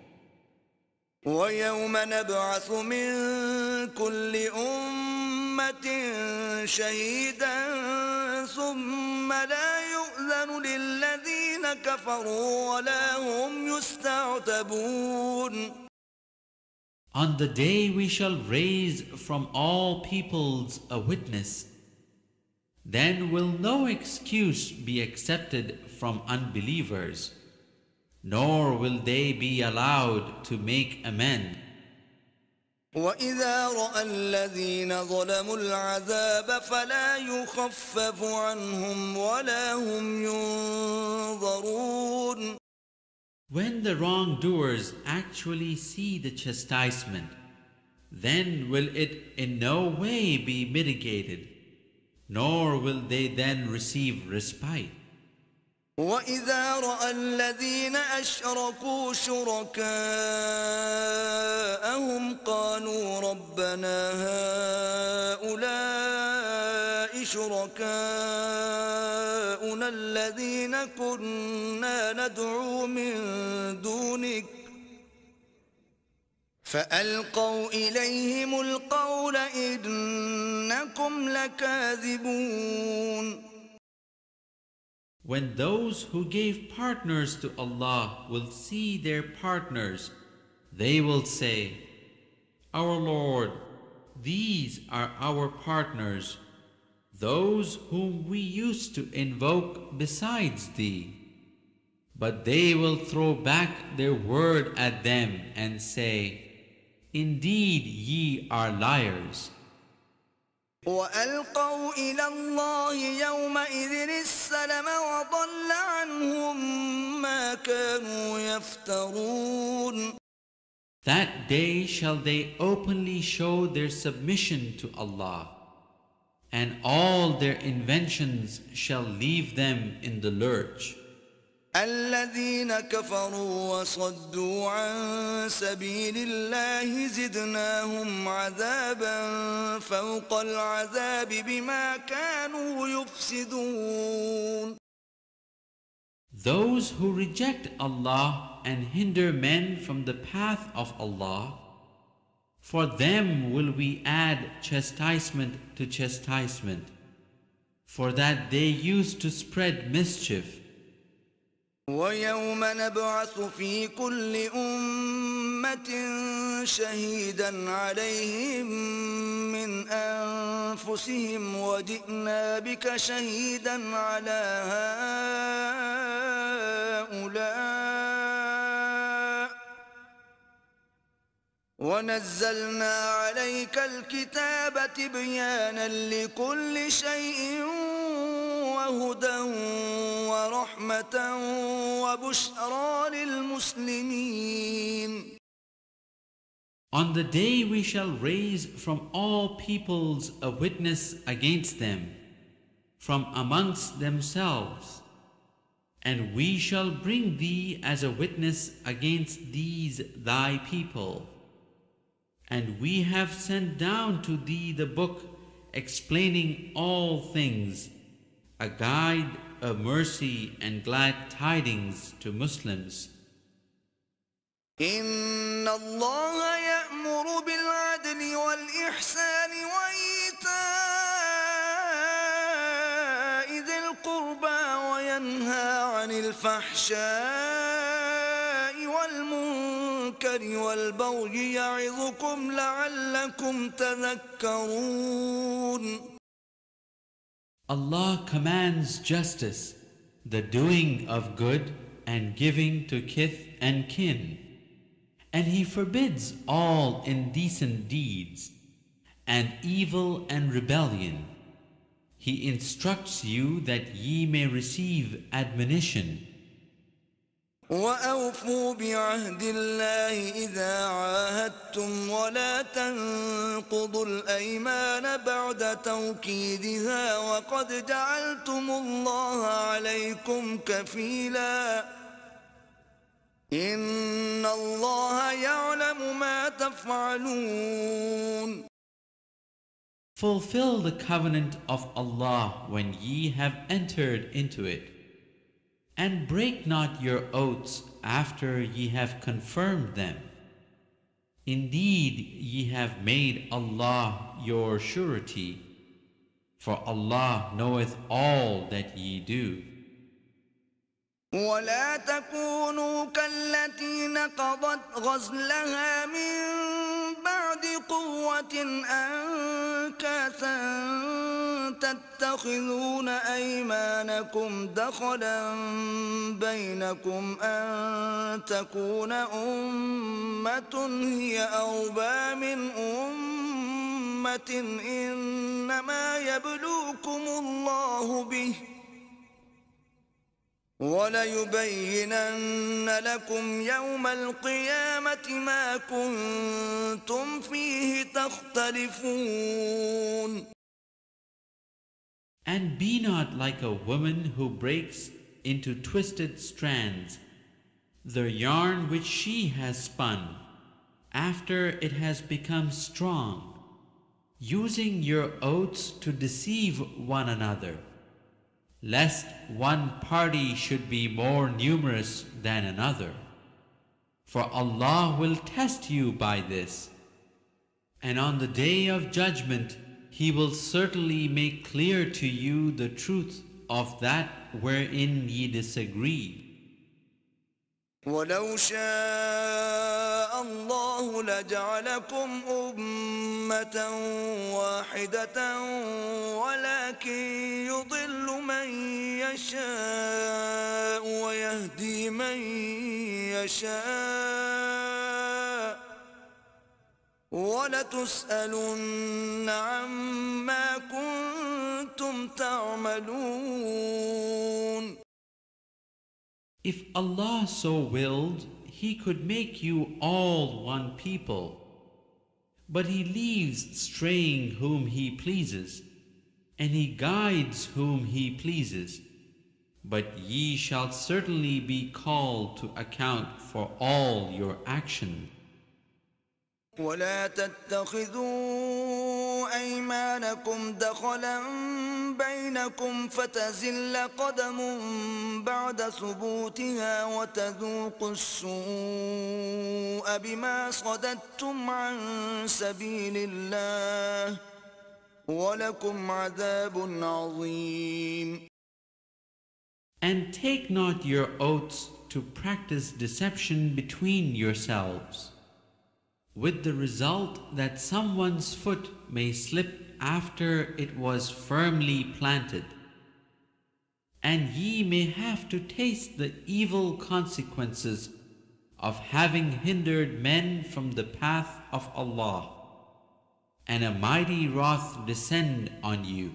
وَيَوْمَ نَبْعَثُ مِن كُلِّ أُمَّةٍ شَهِيدًا ثُمَّ لَا يُؤْذَنُ لِلَّذِينَ كَفَرُوا وَلَا هُمْ يُسْتَعْتَبُونَ. On the day we shall raise from all peoples a witness, then will no excuse be accepted from unbelievers, nor will they be allowed to make amends. وَإِذَا رَأَى الَّذِينَ ظَلَمُوا الْعَذَابَ فَلَا يُخَفَّفُ عَنْهُمْ وَلَا هُمْ يُنظَرُونَ. When the wrongdoers actually see the chastisement, then will it in no way be mitigated, nor will they then receive respite. وَإِذَا رَأَى الَّذِينَ أَشْرَكُوا شُرَكَاءَهُمْ قَالُوا رَبَّنَا هَؤُلَاءِ شُرَكَاؤُنَا الَّذِينَ كُنَّا نَدْعُو مِن دُونِكَ فَأَلْقَوْا إِلَيْهِمُ الْقَوْلَ إِنَّكُمْ لَكَاذِبُونَ. When those who gave partners to Allah will see their partners, they will say, Our Lord, these are our partners, those whom we used to invoke besides Thee. But they will throw back their word at them and say, Indeed ye are liars. وَأَلْقَوْا إِلَى اللَّهِ يَوْمَئِذٍ السَّلَمَ وَضَلَّ عَنْهُمْ مَا كَانُوا يَفْتَرُونَ. That day shall they openly show their submission to Allah, and all their inventions shall leave them in the lurch. الَّذِينَ كَفَرُوا وَصَدُّوا عَن سَبِيلِ اللَّهِ زِدْنَاهُمْ عَذَابًا فَوْقَ الْعَذَابِ بِمَا كَانُوا يُفْسِدُونَ. Those who reject Allah and hinder men from the path of Allah, for them will we add chastisement to chastisement, for that they used to spread mischief. وَيَوْمَ نَبْعَثُ فِي كُلِّ أُمَّةٍ شَهِيدًا عَلَيْهِمْ مِنْ أَنفُسِهِمْ وَجِئْنَا بِكَ شَهِيدًا عَلَى هَؤُلَاءِ وَنَزَّلْنَا عَلَيْكَ الْكِتَابَ تِبْيَانًا لِكُلِّ شَيْءٍ وَهُدًى وَرَحْمَةً وَبُشْرَى لِلْمُسْلِمِينَ. On the day we shall raise from all peoples a witness against them, from amongst themselves, and we shall bring thee as a witness against these thy people. And we have sent down to thee the book explaining all things, a guide, a mercy, and glad tidings to Muslims. إِنَّ اللَّهَ يَأْمُرُ بِالْعَدْلِ وَالْإِحْسَانِ وَإِيتَاءِ ذِي الْقُرْبَى وَيَنْهَى عَنِ الْفَحْشَاءِ وَالْمُنكَرِ وَالْبَغْيِ يَعِظُكُمْ لَعَلَّكُمْ تَذَكَّرُونَ. Allah commands justice, the doing of good, and giving to kith and kin. And He forbids all indecent deeds, and evil and rebellion. He instructs you that ye may receive admonition. وَأَوْفُوا بِعَهْدِ اللَّهِ إِذَا عَاهَدتُّمْ وَلَا تَنقُضُوا الْأَيْمَانَ بَعْدَ تَوْكِيدِهَا وَقَدْ جَعَلْتُمُ اللَّهَ عَلَيْكُمْ كَفِيلًا إِنَّ اللَّهَ يَعْلَمُ مَا تَفْعَلُونَ. Fulfill the covenant of Allah when ye have entered into it, and break not your oaths after ye have confirmed them. Indeed, ye have made Allah your surety, for Allah knoweth all that ye do. ولا تكونوا كالتي نقضت غزلها من بعد قوة أنكاثا تتخذون أيمانكم دخلا بينكم أن تكون أمة هي أربى من أمة إنما يبلوكم الله به وَلَيُبَيِّنَنَّ لَكُمْ يَوْمَ الْقِيَامَةِ مَا كُنْتُمْ فِيهِ تَخْتَلِفُونَ. And be not like a woman who breaks into twisted strands the yarn which she has spun after it has become strong, using your oaths to deceive one another, lest one party should be more numerous than another. For Allah will test you by this, and on the day of judgment He will certainly make clear to you the truth of that wherein ye disagree. وَلَوْ شَاءَ اللَّهُ لَجَعَلَكُمْ أُمَّةً وَاحِدَةً وَلَكِنْ يُضِلُّ مَنْ يَشَاءُ وَيَهْدِي مَنْ يَشَاءُ وَلَتُسْأَلُنَّ عَمَّا كُنْتُمْ تَعْمَلُونَ. If Allah so willed, He could make you all one people. But He leaves straying whom He pleases, and He guides whom He pleases. But ye shall certainly be called to account for all your actions. ولا تتخذوا أيمانكم دخلا بينكم فتزل قدم بعد ثبوتها وتذوقوا السوء بما صددتم عن سبيل الله ولكم عذاب عظيم. And take not your oaths to practice deception between yourselves, with the result that someone's foot may slip after it was firmly planted, and ye may have to taste the evil consequences of having hindered men from the path of Allah, and a mighty wrath descend on you.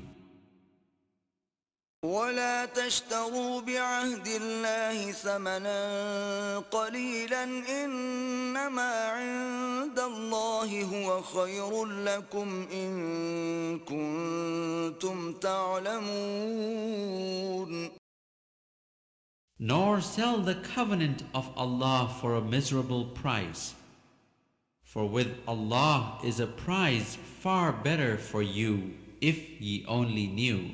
ولا تشتروا بعهد الله ثمنا قليلا إنما عند الله هو خير لكم إن كنتم تعلمون. Nor sell the covenant of Allah for a miserable price, for with Allah is a prize far better for you if ye only knew.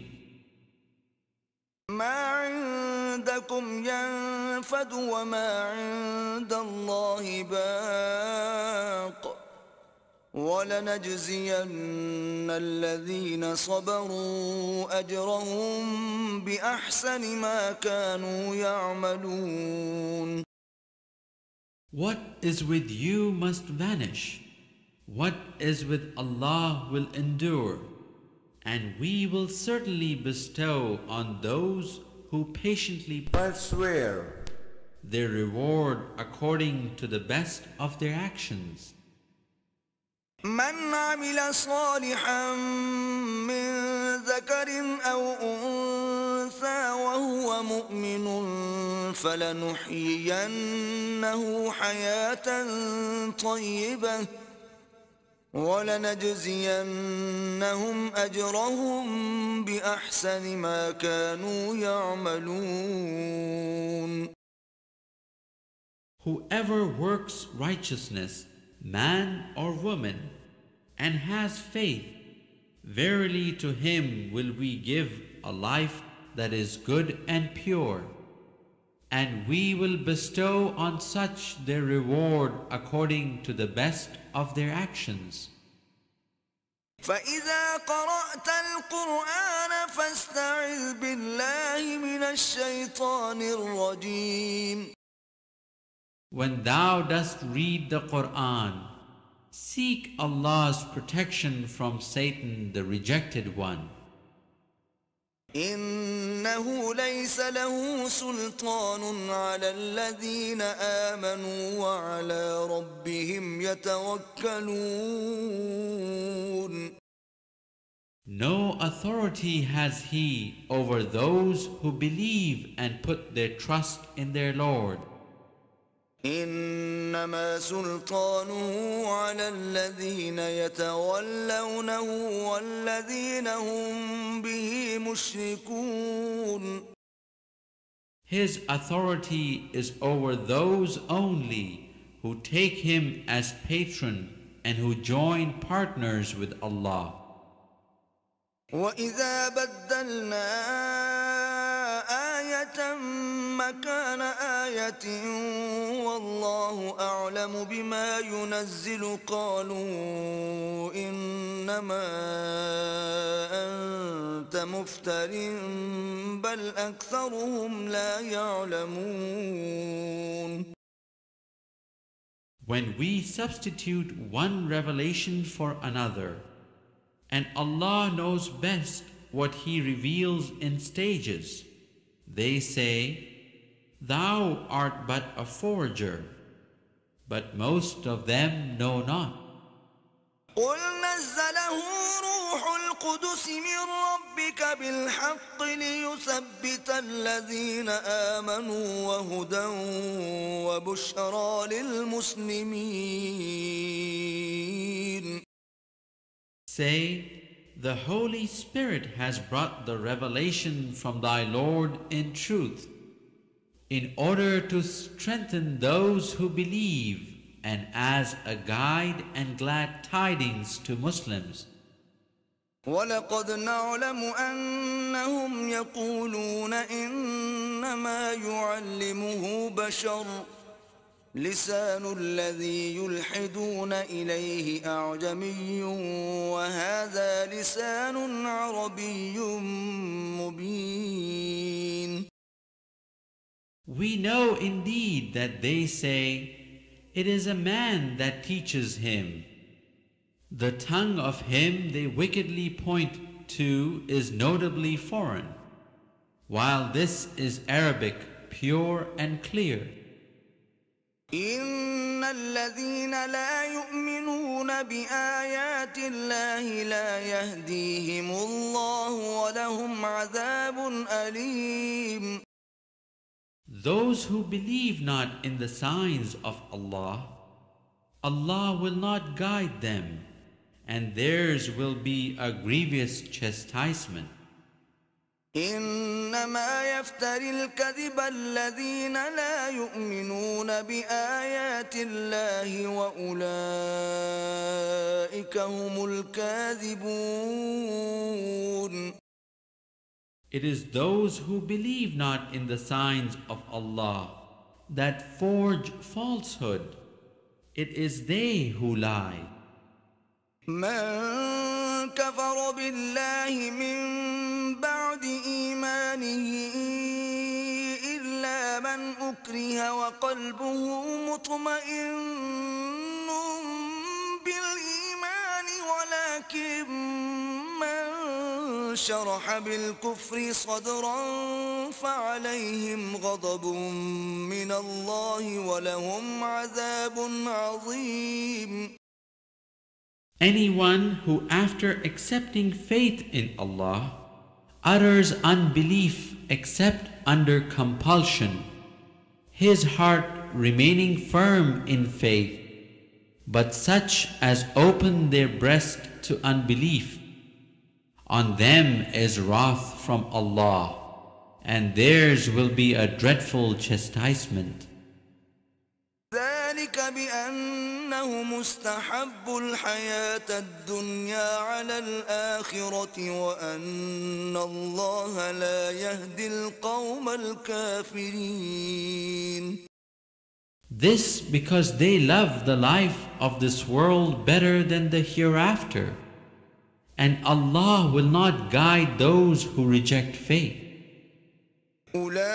ما عندكم ينفد وما عند الله باق ولنجزين الذين صبروا أجرهم بأحسن ما كانوا يعملون. What is with you must vanish. What is with Allah will endure. And we will certainly bestow on those who patiently persevere their reward according to the best of their actions. من عمل صالحا من ذكر أو أنثى وهو مؤمن فلنحيينه حياة طيبة وَلَنَجْزِيَنَّهُمْ أَجْرَهُمْ بِأَحْسَنِ مَا كَانُوا يَعْمَلُونَ. Whoever works righteousness, man or woman, and has faith, verily to him will we give a life that is good and pure, and we will bestow on such their reward according to the best of their actions. فَإِذَا قَرَأْتَ الْقُرْآنَ فَاسْتَعِذْ بِاللَّهِ مِنَ الشَّيْطَانِ الرَّجِيمِ. When thou dost read the Qur'an, seek Allah's protection from Satan, the rejected one. إِنَّهُ لَيْسَ لَهُ سُلْطَانٌ عَلَى الَّذِينَ آمَنُوا وَعَلَى رَبِّهِمْ يَتَوَكَّلُونَ. No authority has he over those who believe and put their trust in their Lord. إنما سلطانه على الذين يتولونه والذين هم به مشركون. His authority is over those only who take him as patron and who join partners with Allah. وَإِذَا بَدَّلْنَا آيَةً مَكَانَ آيَةٍ وَاللَّهُ أَعْلَمُ بِمَا يُنَزِّلُ قَالُوا إِنَّمَا أَنْتَ مُفْتَرٍ بَلْ أَكْثَرُهُمْ لَا يَعْلَمُونَ. When we substitute one revelation for another, and Allah knows best what He reveals in stages, they say, Thou art but a forger, but most of them know not. قُلْ نَزَّلَهُ رُوحُ الْقُدُسِ مِنْ رَبِّكَ بِالْحَقِّ لِيُثَبِّتَ الَّذِينَ آمَنُوا وَهُدًى وَبُشْرَى لِلْمُسْلِمِينَ. Say, the Holy Spirit has brought the revelation from thy Lord in truth, in order to strengthen those who believe, and as a guide and glad tidings to Muslims. وَلَقَدْ نَعْلَمُ أَنَّهُمْ يَقُولُونَ إِنَّمَا يُعَلِّمُهُ بَشَرٌ لسان الذي يلحدون إليه أعجمي وهذا لسان عربي مبين. We know indeed that they say, it is a man that teaches him. The tongue of him they wickedly point to is notably foreign, while this is Arabic, pure and clear. إن الذين لا يؤمنون بآيات الله لا يهديهم الله ولهم عذاب أليم. Those who believe not in the signs of Allah, Allah will not guide them, and theirs will be a grievous chastisement. إنما يفتري الكذب الذين لا يؤمنون بآيات الله وأولئك هم الكاذبون. It is those who believe not in the signs of Allah that forge falsehood. It is they who lie. من كفر بالله من بعد إيمانه إلا من أكره وقلبه مطمئن بالإيمان ولكن من شرح بالكفر صدرا فعليهم غضب من الله ولهم عذاب عظيم. Anyone who after accepting faith in Allah utters unbelief except under compulsion, his heart remaining firm in faith, but such as open their breast to unbelief, on them is wrath from Allah, and theirs will be a dreadful chastisement. ذلك ذلك بأنهم استحبوا الحياة الدنيا على الآخرة وأن الله لا يهدي القوم الكافرين. This because they love the life of this world better than the hereafter, and Allah will not guide those who reject faith. أولئك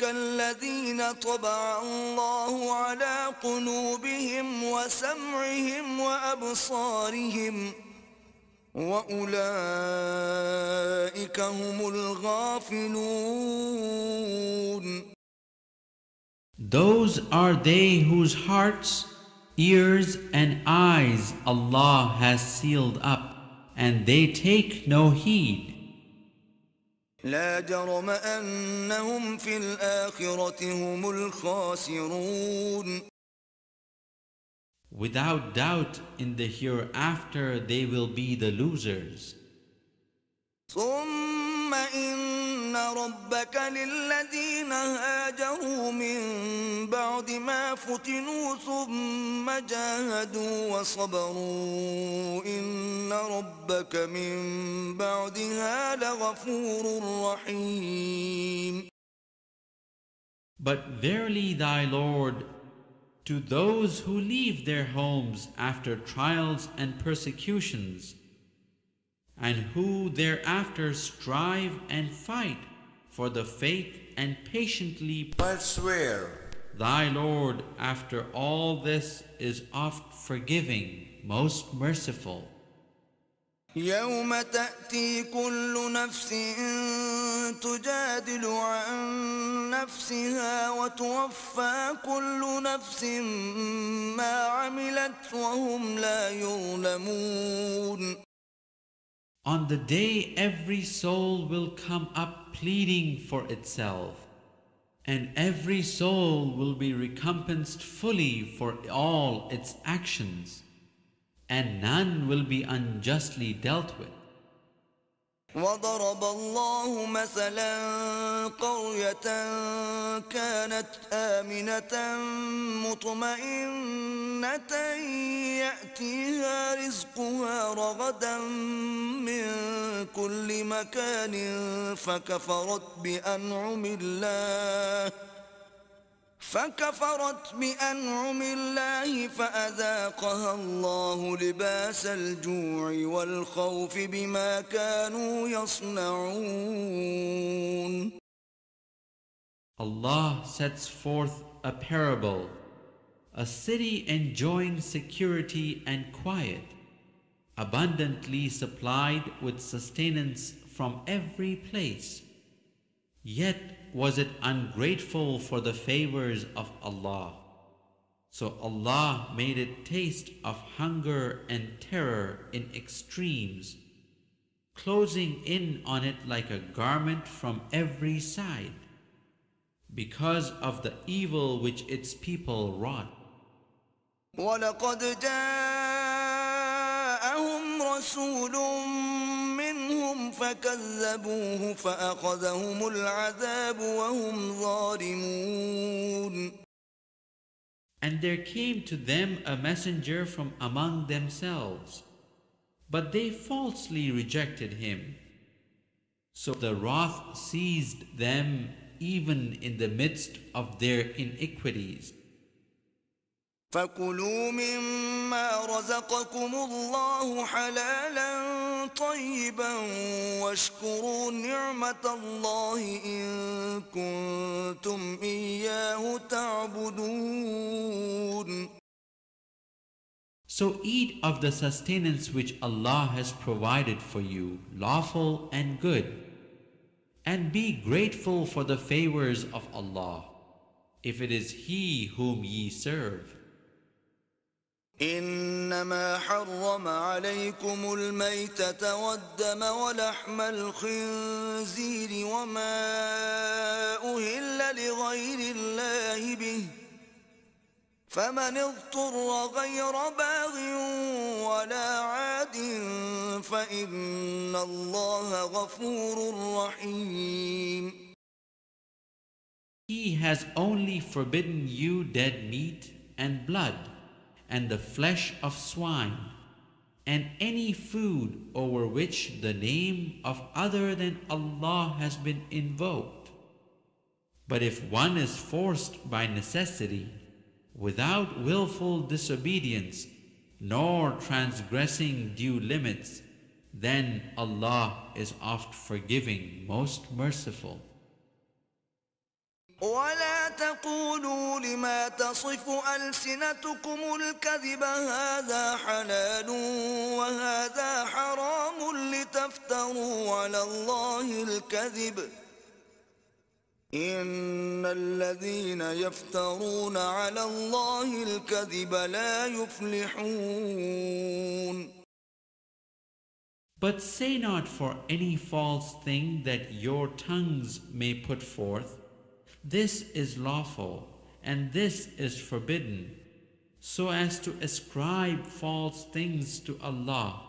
الذين طبع الله على قلوبهم وسمعهم وأبصارهم وأولئك هم الغافلون. Those are they whose hearts, ears and eyes Allah has sealed up, and they take no heed. لا جرم أنهم في الآخرة هم الخاسرون. Without doubt, in the hereafter they will be the losers. ثم إن ربك للذين هاجروا من بعد ما فتنوا ثم جاهدوا وصبروا إن ربك من بعدها لغفور رحيم. But verily thy Lord, to those who leave their homes after trials and persecutions, and who thereafter strive and fight for the faith and patiently mşhed, thy Lord after all this is oft forgiving, most merciful. يوم تأتي كل نفس تجادل عن نفسها وتوفى كل نفس ما عملت وهم لا يظلمون. On the day every soul will come up pleading for itself, and every soul will be recompensed fully for all its actions, and none will be unjustly dealt with. وضرب الله مثلا قرية كانت آمنة مطمئنة يأتيها رزقها رغدا من كل مكان فكفرت بأنعم الله فأذاقها الله لباس الجوع والخوف بما كانوا يصنعون. Allah sets forth a parable, a city enjoying security and quiet, abundantly supplied with sustenance from every place. Yet was it ungrateful for the favors of Allah. So Allah made it taste of hunger and terror in extremes, closing in on it like a garment from every side, because of the evil which its people wrought. وَلَقَدْ جَاءَهُمْ رَسُولٌ مِّنْهُمْ فَكَذَّبُوهُ فَأَخَذَهُمُ الْعَذَابُ وَهُمْ ظَالِمُونَ. And there came to them a messenger from among themselves, but they falsely rejected him. So the wrath seized them even in the midst of their iniquities. فَكُلُوا مِمَّا رَزَقَكُمُ اللَّهُ حَلَالًا طَيِّبًا وَاشْكُرُوا نِعْمَةَ اللَّهِ إِن كُنتُمْ إِيَّاهُ تَعْبُدُونَ. So eat of the sustenance which Allah has provided for you, lawful and good, and be grateful for the favors of Allah, if it is He whom ye serve. إنما حرم عليكم الميتة والدم ولحم الخنزير وما أهل لغير الله به فمن اضطر غير باغ ولا عاد فإن الله غفور رحيم. He has only forbidden you dead meat and blood, and the flesh of swine, and any food over which the name of other than Allah has been invoked. But if one is forced by necessity, without willful disobedience, nor transgressing due limits, then Allah is oft forgiving, most merciful. ولا تقولوا لما تصف ألسنتكم الكذب هذا حلال وهذا حرام لتفتروا على الله الكذب إن الذين يفترون على الله الكذب لا يفلحون. But say not for any false thing that your tongues may put forth, this is lawful and this is forbidden, so as to ascribe false things to Allah.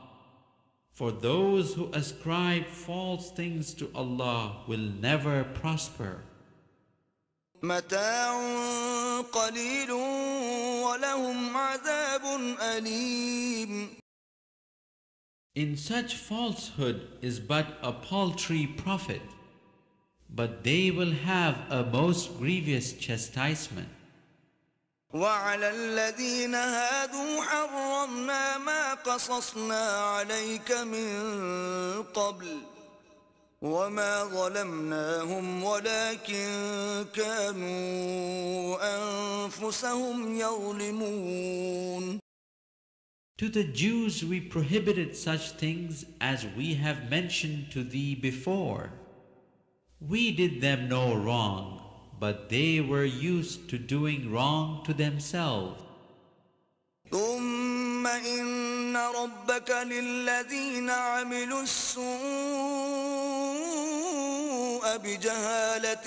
For those who ascribe false things to Allah will never prosper. متاع قليل ولهم عذاب أليم. In such falsehood is but a paltry profit, but they will have a most grievous chastisement. وعلى الذين هادوا حرمنا ما قصصنا عليك من قبل وما ظلمناهم ولكن كانوا أنفسهم يظلمون. To the Jews we prohibited such things as we have mentioned to thee before. We did them no wrong, but they were used to doing wrong to themselves. ثم إن ربك للذين عملوا السوء بجهالة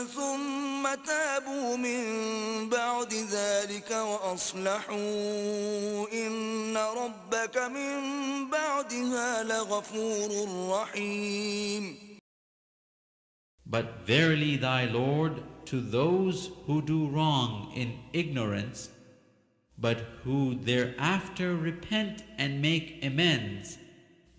ثم تابوا من بعد ذلك وأصلحوا إن ربك من بعدها لغفور رحيم. But verily thy Lord, to those who do wrong in ignorance, but who thereafter repent and make amends,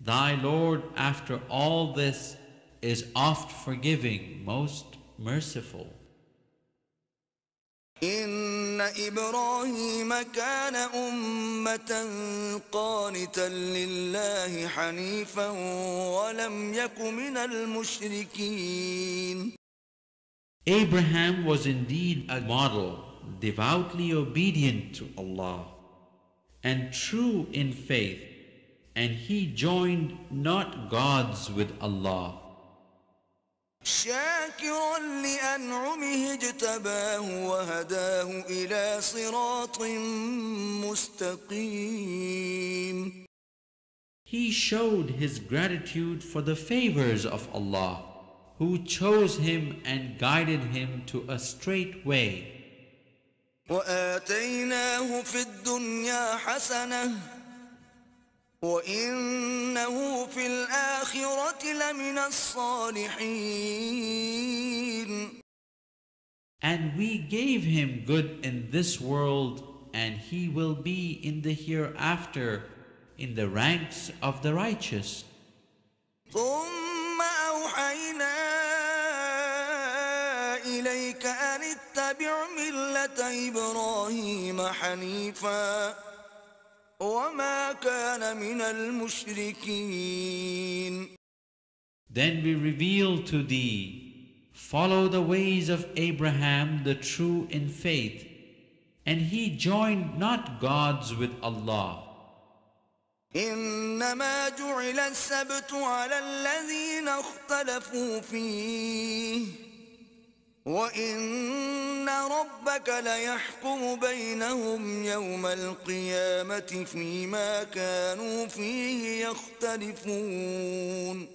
thy Lord after all this is oft forgiving, most merciful. إن إبراهيم كان أمة قانتا لله حنيفا ولم يك من المشركين. Abraham was indeed a model, devoutly obedient to Allah, and true in faith, and he joined not gods with Allah. شاكرا لأنعمه اجتباه وهداه إلى صراط مستقيم. He showed his gratitude for the favors of Allah, who chose him and guided him to a straight way. وآتيناه في الدنيا حسنة وإنه في الآخرة لمن الصالحين. And we gave him good in this world, and he will be in the hereafter in the ranks of the righteous. ثم أوحينا إليك أن اتبع ملة إبراهيم حنيفا وما كان من المشركين. Then we reveal to thee, follow the ways of Abraham the true in faith, and he joined not gods with Allah. إنما جعل السبت على الذين اختلفوا فيه وإن ربك ليحكم بينهم يوم القيامة فيما كانوا فيه يختلفون.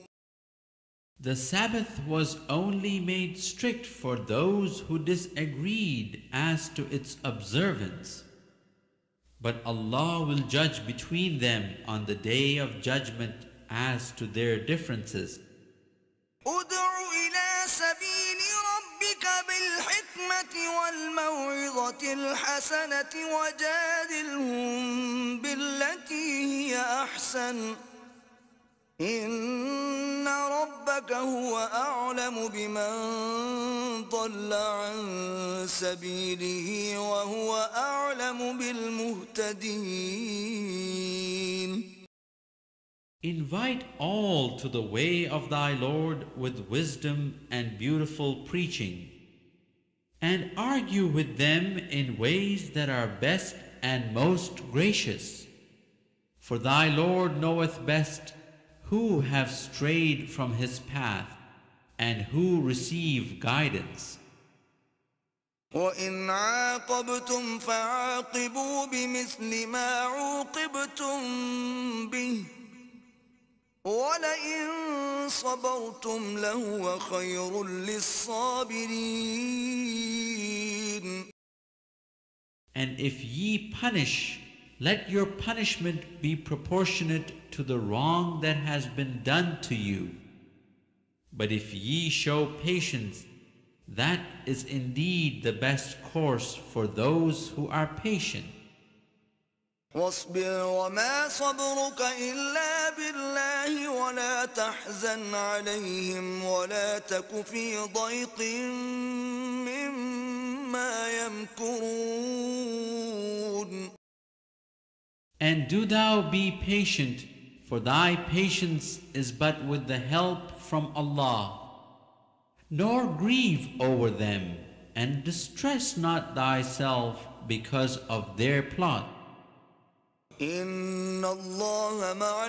The Sabbath was only made strict for those who disagreed as to its observance. But Allah will judge between them on the day of judgment as to their differences. ادع إلى سبيل ربك بالحكمة بالحكمة والموعظة الحسنة وجادلهم بالتي هي أحسن إن ربك هو أعلم بمن ضل عن سبيله وهو أعلم بالمهتدين. Invite all to the way of thy Lord with wisdom and beautiful preaching, and argue with them in ways that are best and most gracious. For thy Lord knoweth best who have strayed from his path and who receive guidance. وَإِنْ عَاقَبْتُمْ فَعَاقِبُوا بِمِثْلِ مَا عُوقِبْتُمْ بِهِ وَلَئِن صَبَرْتُمْ لَهُوَ خَيْرٌ لِلصَّابِرِينَ. And if ye punish, let your punishment be proportionate to the wrong that has been done to you. But if ye show patience, that is indeed the best course for those who are patient. واصبر وما صبرك إلا بالله ولا تحزن عليهم ولا تك في ضيق مما يمكرون. And do thou be patient, for thy patience is but with the help from Allah. Nor grieve over them, and distress not thyself because of their plot. إن الله مع